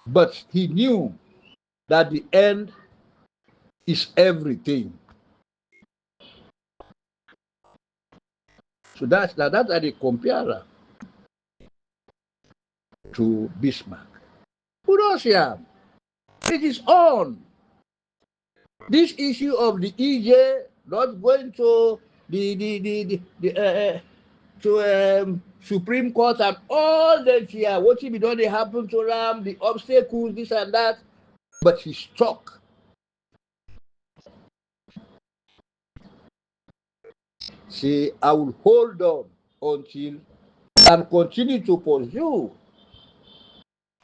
But he knew that the end is everything. So that's a compare to Bismarck. Russia, it is on. This issue of the EJ not going to the Supreme Court and all that here, what if it don't happen to them, the obstacles, this and that, but he's stuck. See, I will hold on until and continue to pursue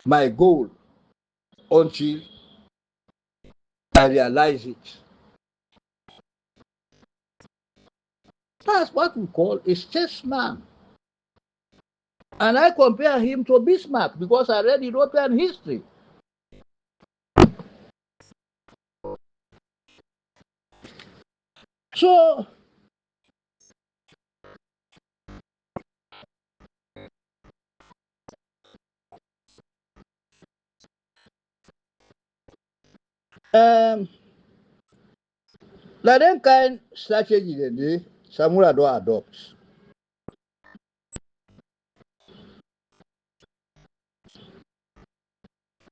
my goal until I realize it. That's what we call a statesman. And I compare him to Bismarck because I read European history. So, na dem kind strategy dem dey Samura don adopt.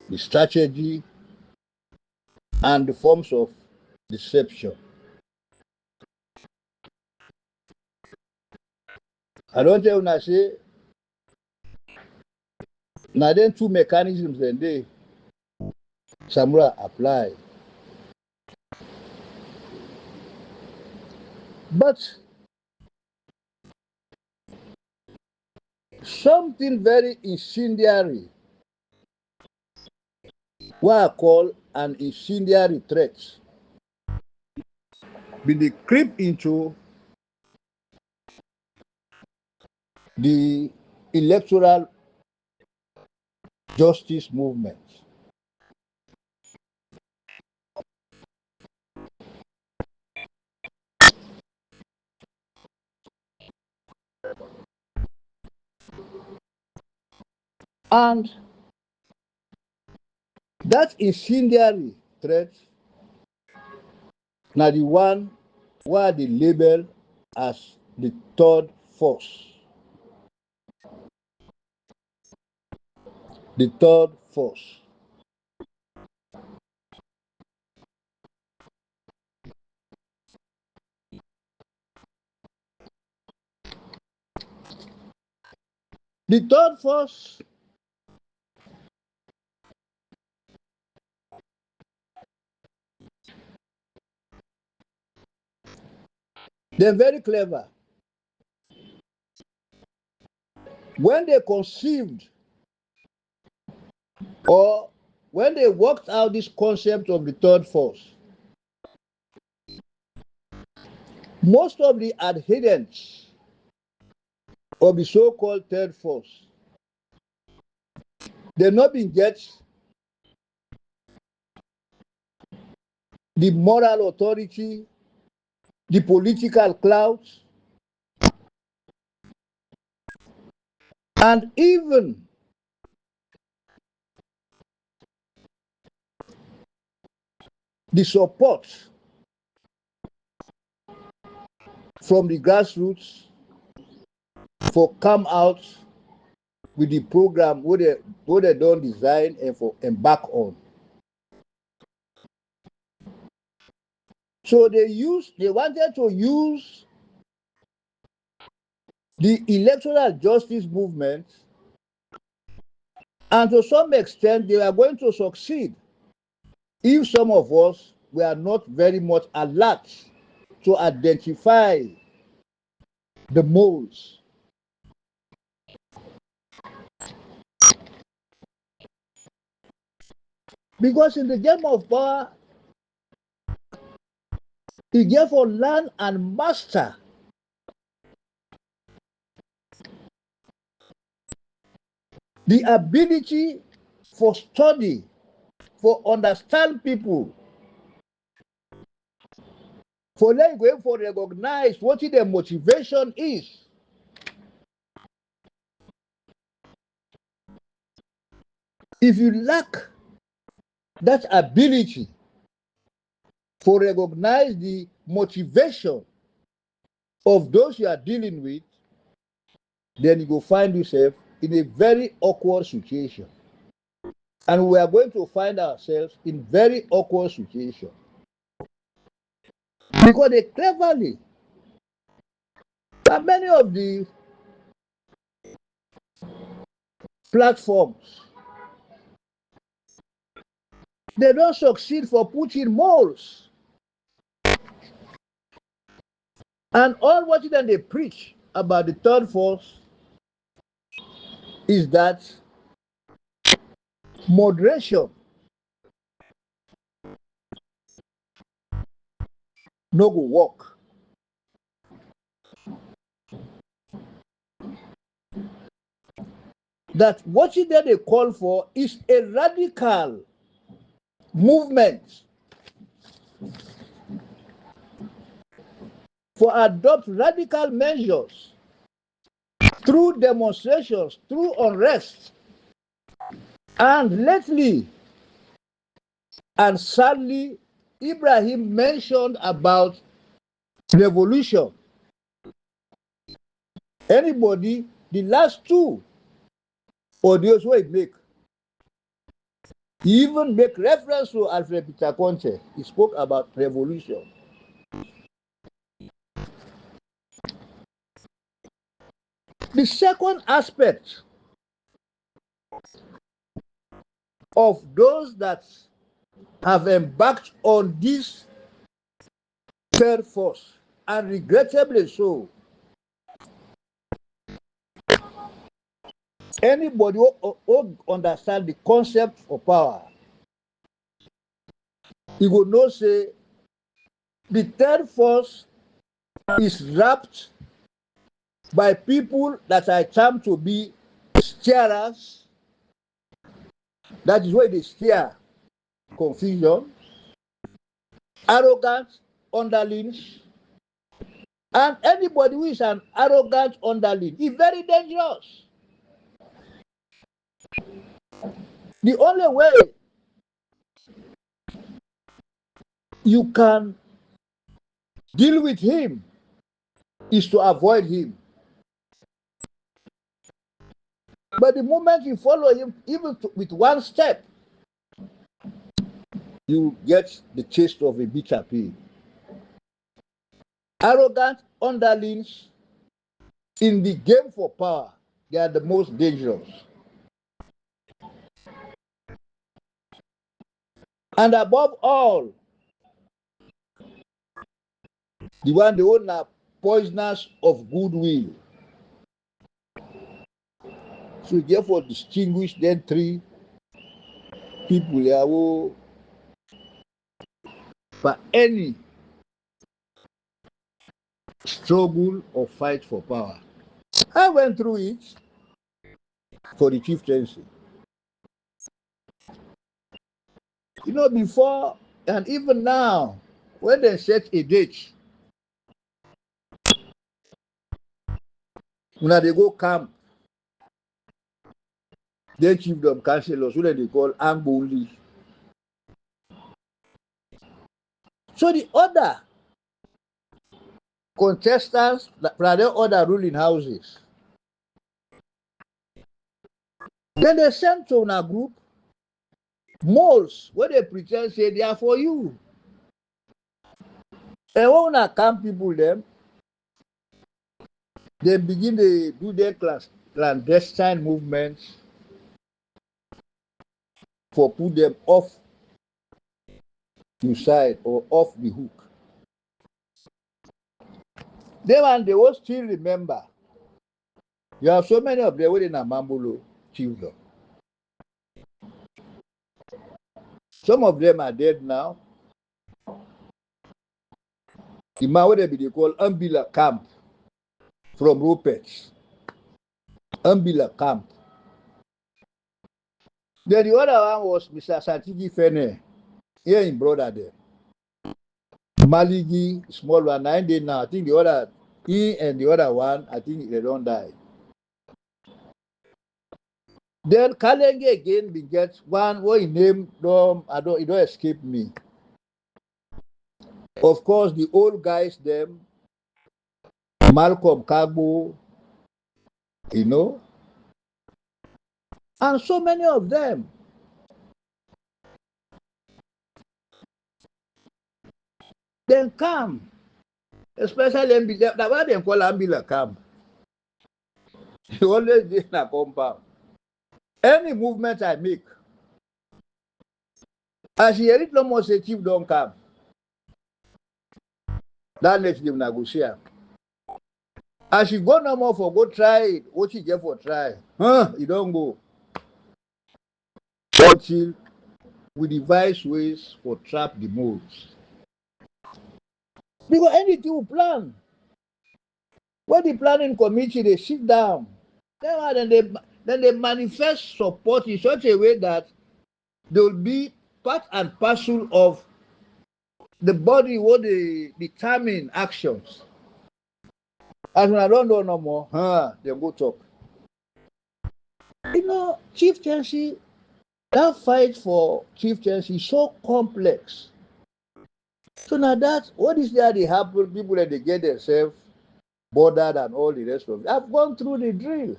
The strategy and the forms of deception. I don tell una say na dem two mechanisms dem dey Samura apply. But something very incendiary, what I call an incendiary threat, bin dey creep into the electoral justice movement. And that incendiary threat now the one where they label as the third force. The third force. The third force they're very clever. When they conceived or when they worked out this concept of the third force, most of the adherents of the so-called third force, they not been get the moral authority, the political clout, and even the support from the grassroots for come out with the program what they don't design and for embark on. So they wanted to use the electoral justice movement, and to some extent they are going to succeed if some of us were not very much alert to identify the moles. Because in the game of power, you get for learn and master the ability for study, for understand people, for them going for recognize what their motivation is. If you lack that ability for recognize the motivation of those you are dealing with, then you go find yourself in a very awkward situation. And we are going to find ourselves in very awkward situation. Because they cleverly, and many of the platforms, they don't succeed for putting morals. And all what then they preach about the third force is that moderation no go work. That what then they call for is a radical movement for adopt radical measures through demonstrations, through unrest. And lately, and sadly, Ibrahim mentioned about revolution. Anybody, the last two audios where he make, he even make reference to Alfred Peter Conte. He spoke about revolution. The second aspect of those that have embarked on this third force, and regrettably so, anybody who understand the concept of power, he will know say the third force is wrapped by people that I term to be steerers That is why they steer confusion, arrogant underlings, and anybody who is an arrogant underling is very dangerous. The only way you can deal with him is to avoid him. But the moment you follow him, even with one step, you get the taste of a bitter pill. Arrogant underlings in the game for power, they are the most dangerous. And above all, the one they own are poisoners of goodwill. So therefore distinguish them three people here who for any struggle or fight for power. I went through it for the chieftaincy. You know, before and even now, when they set a date, when they go camp, then chiefdom councillors, who they call Amboli. So the other contestants from the other ruling houses, then they send to a group moles where they pretend say they are for you. And when una camp people them, they begin to do their clandestine movements for put them off the side or off the hook. They will still remember. You have so many of them within a Mambolo children. Some of them are dead now. The man what they call Umbila Camp from Rupert's. Umbila Camp. Then the other one was Mr. Satigi Fene, here in brother there. Maligi, small one, 9 days now. I think the other, he and the other one, I think they don't die. Then Kalenge again begets one what he named them, it don't escape me. Of course, the old guys, them, Malcolm Kagbo, you know, and so many of them. Then come, especially that's why they call Ambila camp. You always did in a compound. Any movement I make, as you hear it no more say chief don't come. That makes them negotiate. As you go no more for go try it, what you get for try? You don't go. Until we devise ways for trap the moles. Because anything we plan, when the planning committee they sit down, then they manifest support in such a way that they will be part and parcel of the body what they determine actions. As when I don't know no more, they go talk. You know, chieftaincy, that fight for chieftaincy is so complex. So now that what is there they happen, people that they get themselves bothered and all the rest of it. I've gone through the drill.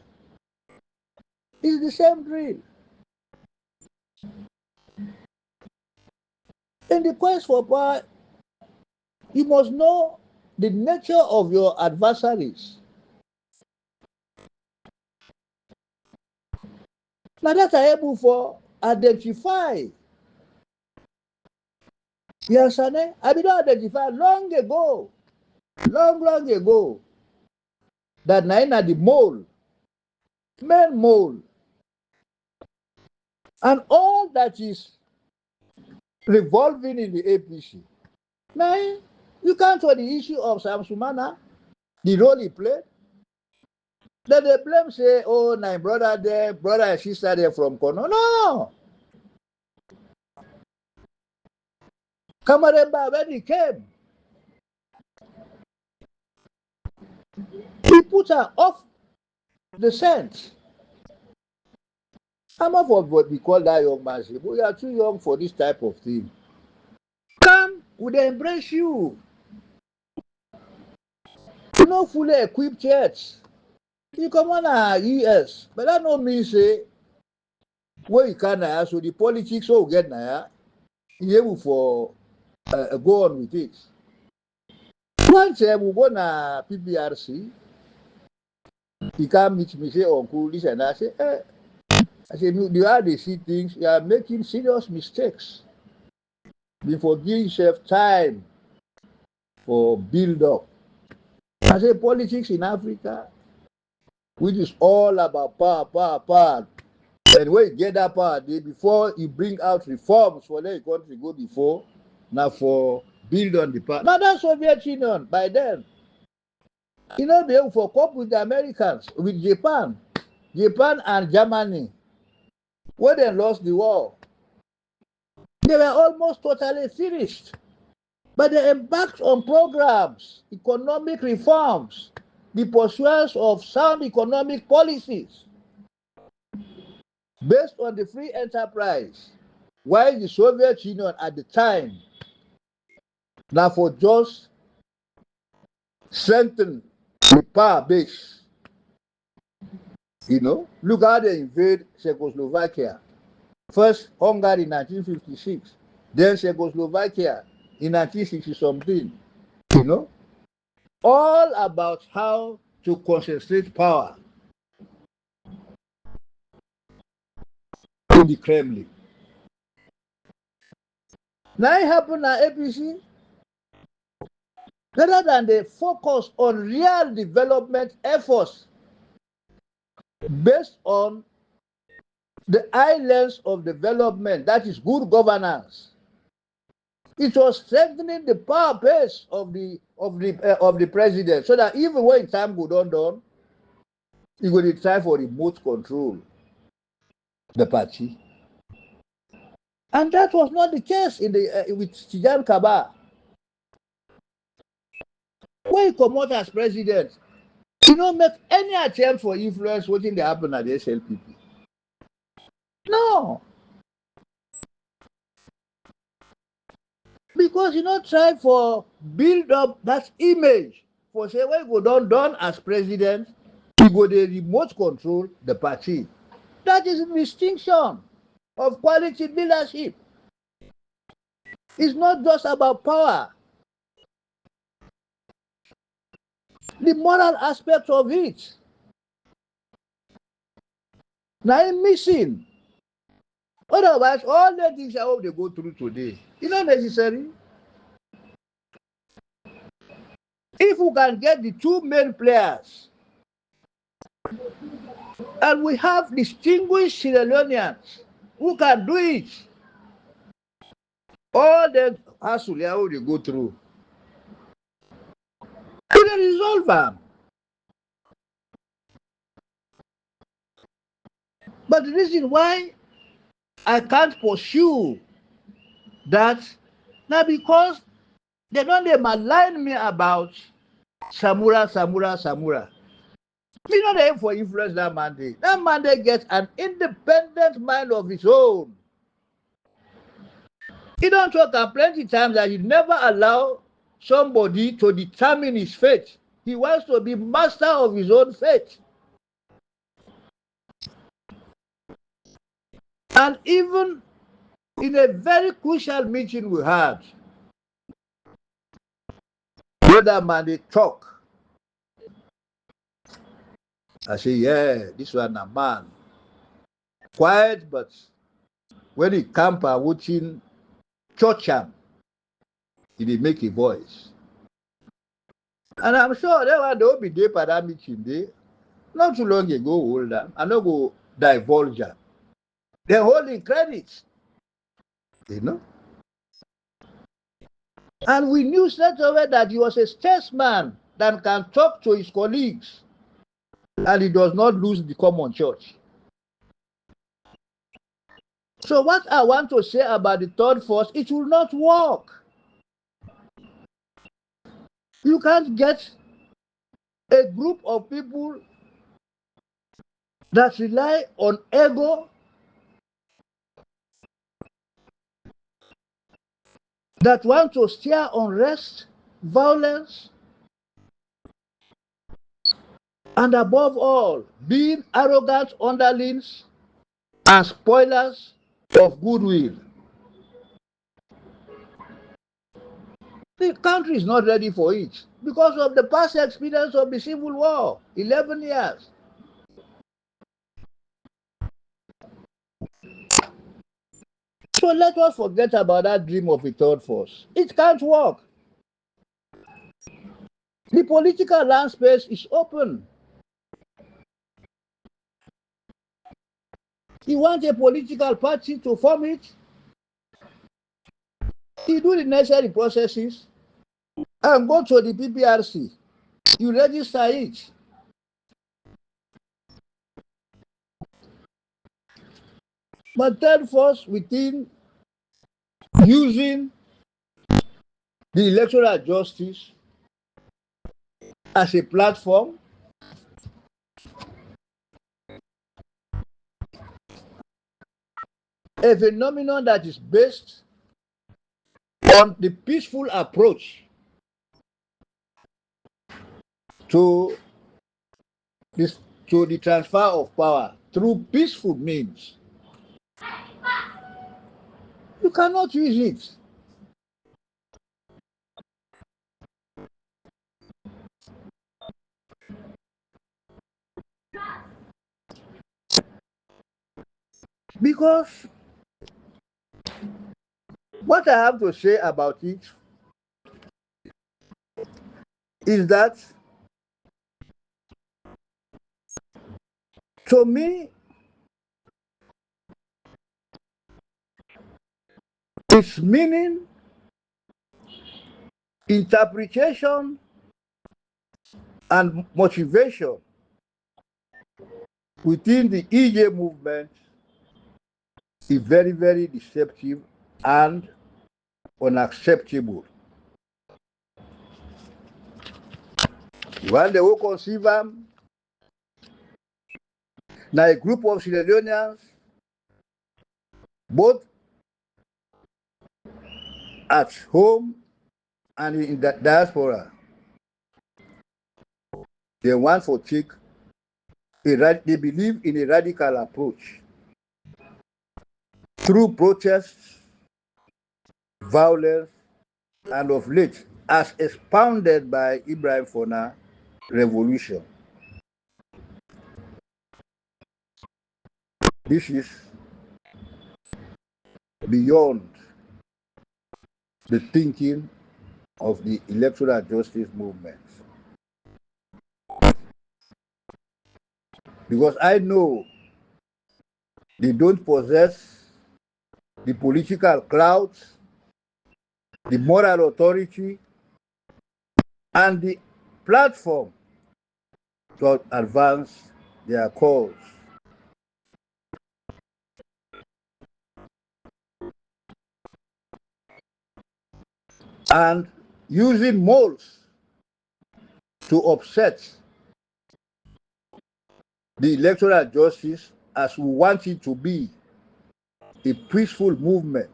It's the same drill. In the quest for power, you must know the nature of your adversaries. Now that are able for identify. Yes, Sane, I been identify long ago, long ago, that Naina the mole, main mole, and all that is revolving in the APC. Now, you can't for the issue of Sam Sumana, the role he played. Then they blame say, oh, my brother there, brother and sister there from Kono. No. Kamaremba, when he came, he put her off the scent. Some of what we call that young man say, "But you are too young for this type of thing. Come, would they embrace you? You're not fully equipped yet. You come on US, but that no mean say where you can now. So the politics will get now. You able for go on with it. Once we go na PPRC, he can meet me say uncle this and that. I say, I say the way they see things, you are making serious mistakes. Before giving yourself time for build up. I say politics in Africa, which is all about power, power, power. And when you get that power, before you bring out reforms for the country go before, now for build on the power. Now that's Soviet Union by then. You know, they for cope with the Americans, with Japan and Germany. When they lost the war, they were almost totally finished. But they embarked on programs, economic reforms, the pursuance of sound economic policies based on the free enterprise. While the Soviet Union at the time, now for just strengthen the power base, look how they invade Czechoslovakia. First Hungary in 1956, then Czechoslovakia in 1960 something, all about how to concentrate power in the Kremlin. Now it happened at APC. Rather than they focus on real development efforts based on the islands of development, that is good governance. It was strengthening the power base of the president, so that even when time go done, he go to try for remote control the party, and that was not the case with Tijan Kaba. When he come out as president, he don't make any attempt for influence wetin dey happen at the SLPP. No, because you no try for build up that image for say when you go done as president, you go dey remote control the party. That is the distinction of quality leadership. It's not just about power. The moral aspect of it. Now I'm missing. Otherwise, all the things I hope they go through today, it's not necessary. If we can get the two main players, and we have distinguished Sierra Leoneans who can do it, all the hassle they go through, we can resolve them. But the reason why I can't pursue that now because they don't dey malign me about Samura. Me no dey aim for influence that mandate. That mandate gets an independent mind of its own. He don't talk plenty times that he never allow somebody to determine his fate. He wants to be master of his own fate. And even in a very crucial meeting we had, where that mandate talk, I say, yeah, this one a man. Quiet, but when he camp and watching church am, he dey make a voice. And I'm sure that one they will be there for that meeting day. Not too long ago, hold am. I no go divulge am. They holding credit, you know. And we knew straight away that he was a statesman that can talk to his colleagues, and he does not lose the common church. So what I want to say about the third force, it will not work. You can't get a group of people that rely on ego, that want to steer unrest, violence, and above all, being arrogant underlings and spoilers of goodwill. The country is not ready for it because of the past experience of the Civil War, 11 years. So let us forget about that dream of a third force. It can't work. The political landscape is open. You want a political party to form it, you do the necessary processes and go to the PPRC. You register it. But third force within using the electoral justice as a platform, a phenomenon that is based on the peaceful approach to this to the transfer of power through peaceful means. You cannot use it. Because what I have to say about it is that to me, its meaning, interpretation, and motivation within the EJ movement is very, very deceptive and unacceptable. When they will conceive them, now a group of Sierra Leoneans, both at home and in the diaspora, they want to take they believe in a radical approach through protests, violence, and of late, as expounded by Ibrahim Fona, revolution. This is beyond the thinking of the electoral justice movement. Because I know they don't possess the political clout, the moral authority, and the platform to advance their cause. And using moles to upset the electoral justice as we want it to be a peaceful movement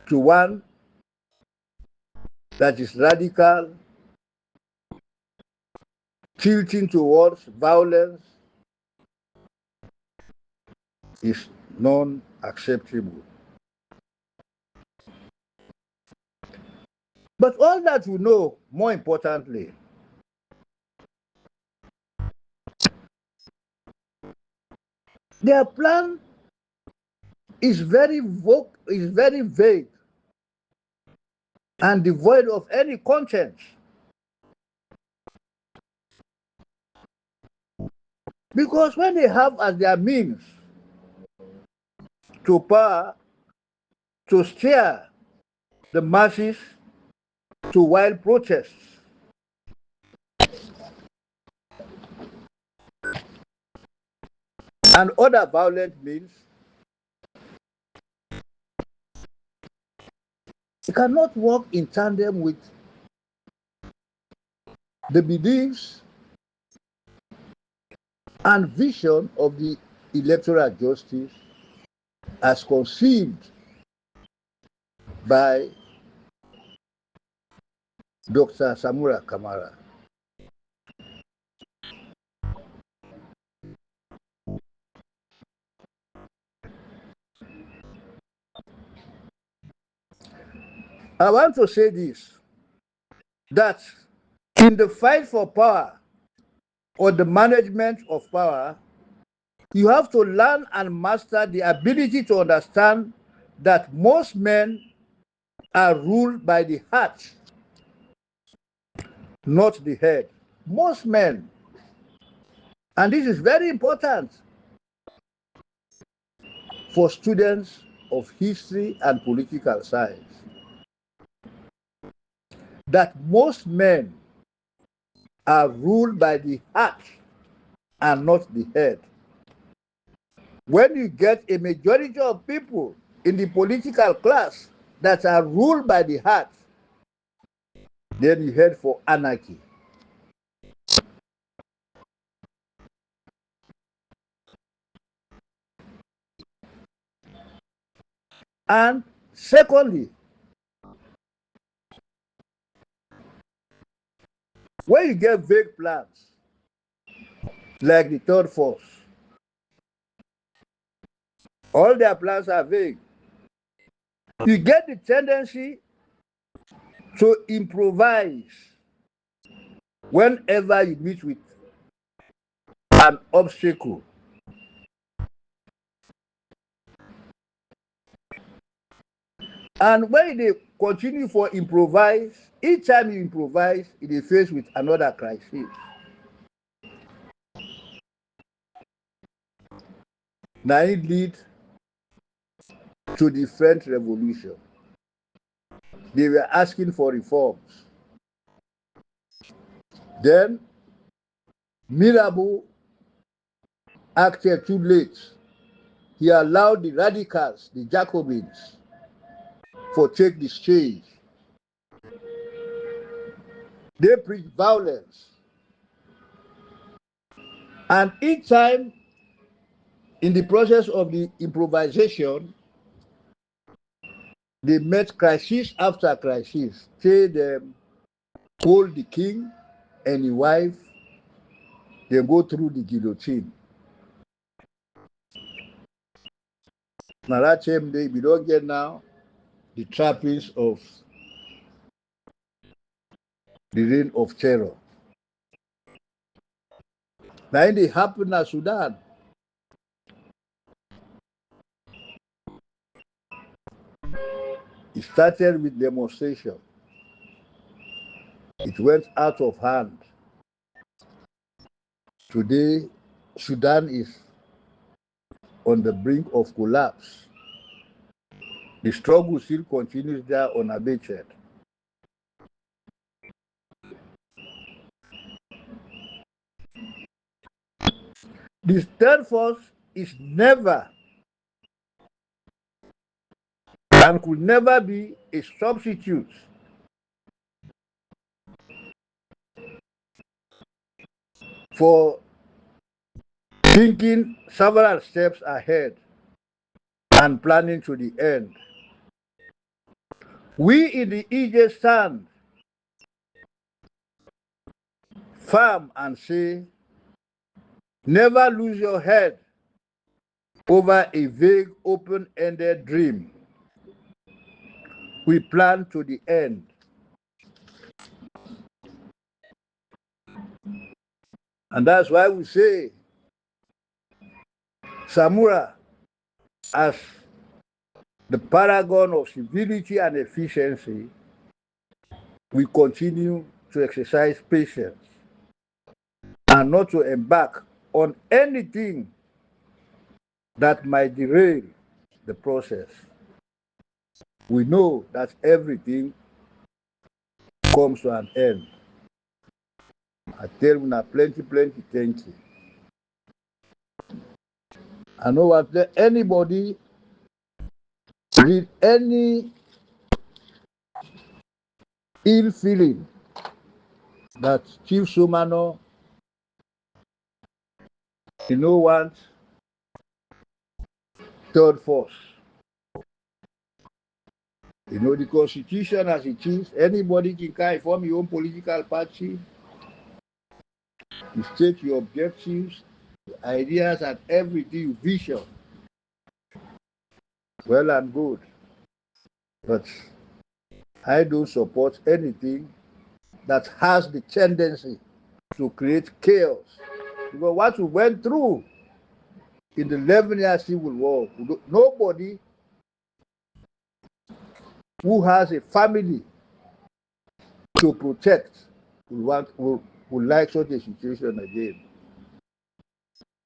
to one that is radical, tilting towards violence, is non-acceptable. But all that we know, more importantly, their plan is very vague and devoid of any content. Because when they have as their means to power to steer the masses to wild protests and other violent means, It cannot work in tandem with the beliefs and vision of the electoral justice as conceived by Dr. Samura Kamara. I want to say this, that in the fight for power or the management of power, you have to learn and master the ability to understand that most men are ruled by the heart, not the head. Most men. And this is very important for students of history and political science, that most men are ruled by the heart and not the head. When you get a majority of people in the political class that are ruled by the heart, then you head for anarchy. And secondly, when you get vague plans, like the third force, all their plans are vague. You get the tendency to improvise whenever you meet with an obstacle. And when they continue for improvise, each time you improvise, it is faced with another crisis. Now it leads to the French Revolution. They were asking for reforms. Then Mirabeau acted too late. He allowed the radicals, the Jacobins, for take the stage. They preached violence. And each time in the process of the improvisation, they met crisis after crisis. Say them hold the king and his wife, they go through the guillotine. Now that same day, we don't get now the trappings of the reign of terror. Now it happened in Sudan. It started with demonstration. It went out of hand. Today, Sudan is on the brink of collapse. The struggle still continues there unabated. The third force is never and could never be a substitute for thinking several steps ahead and planning to the end. We in the EJ stand firm and say, never lose your head over a vague, open-ended dream. We plan to the end. And that's why we say, Samura, as the paragon of civility and efficiency, we continue to exercise patience and not to embark on anything that might derail the process. We know that everything comes to an end. I tell you now, plenty, thank you. I know what anybody read any ill feeling that Chief Somanoh did not want third force. The constitution as it is, anybody can form your own political party, you state your objectives, ideas, and everything, vision. Well and good. But I don't support anything that has the tendency to create chaos. Because what we went through in the 11-year civil war, nobody who has a family to protect would like such a situation again.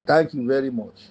Thank you very much.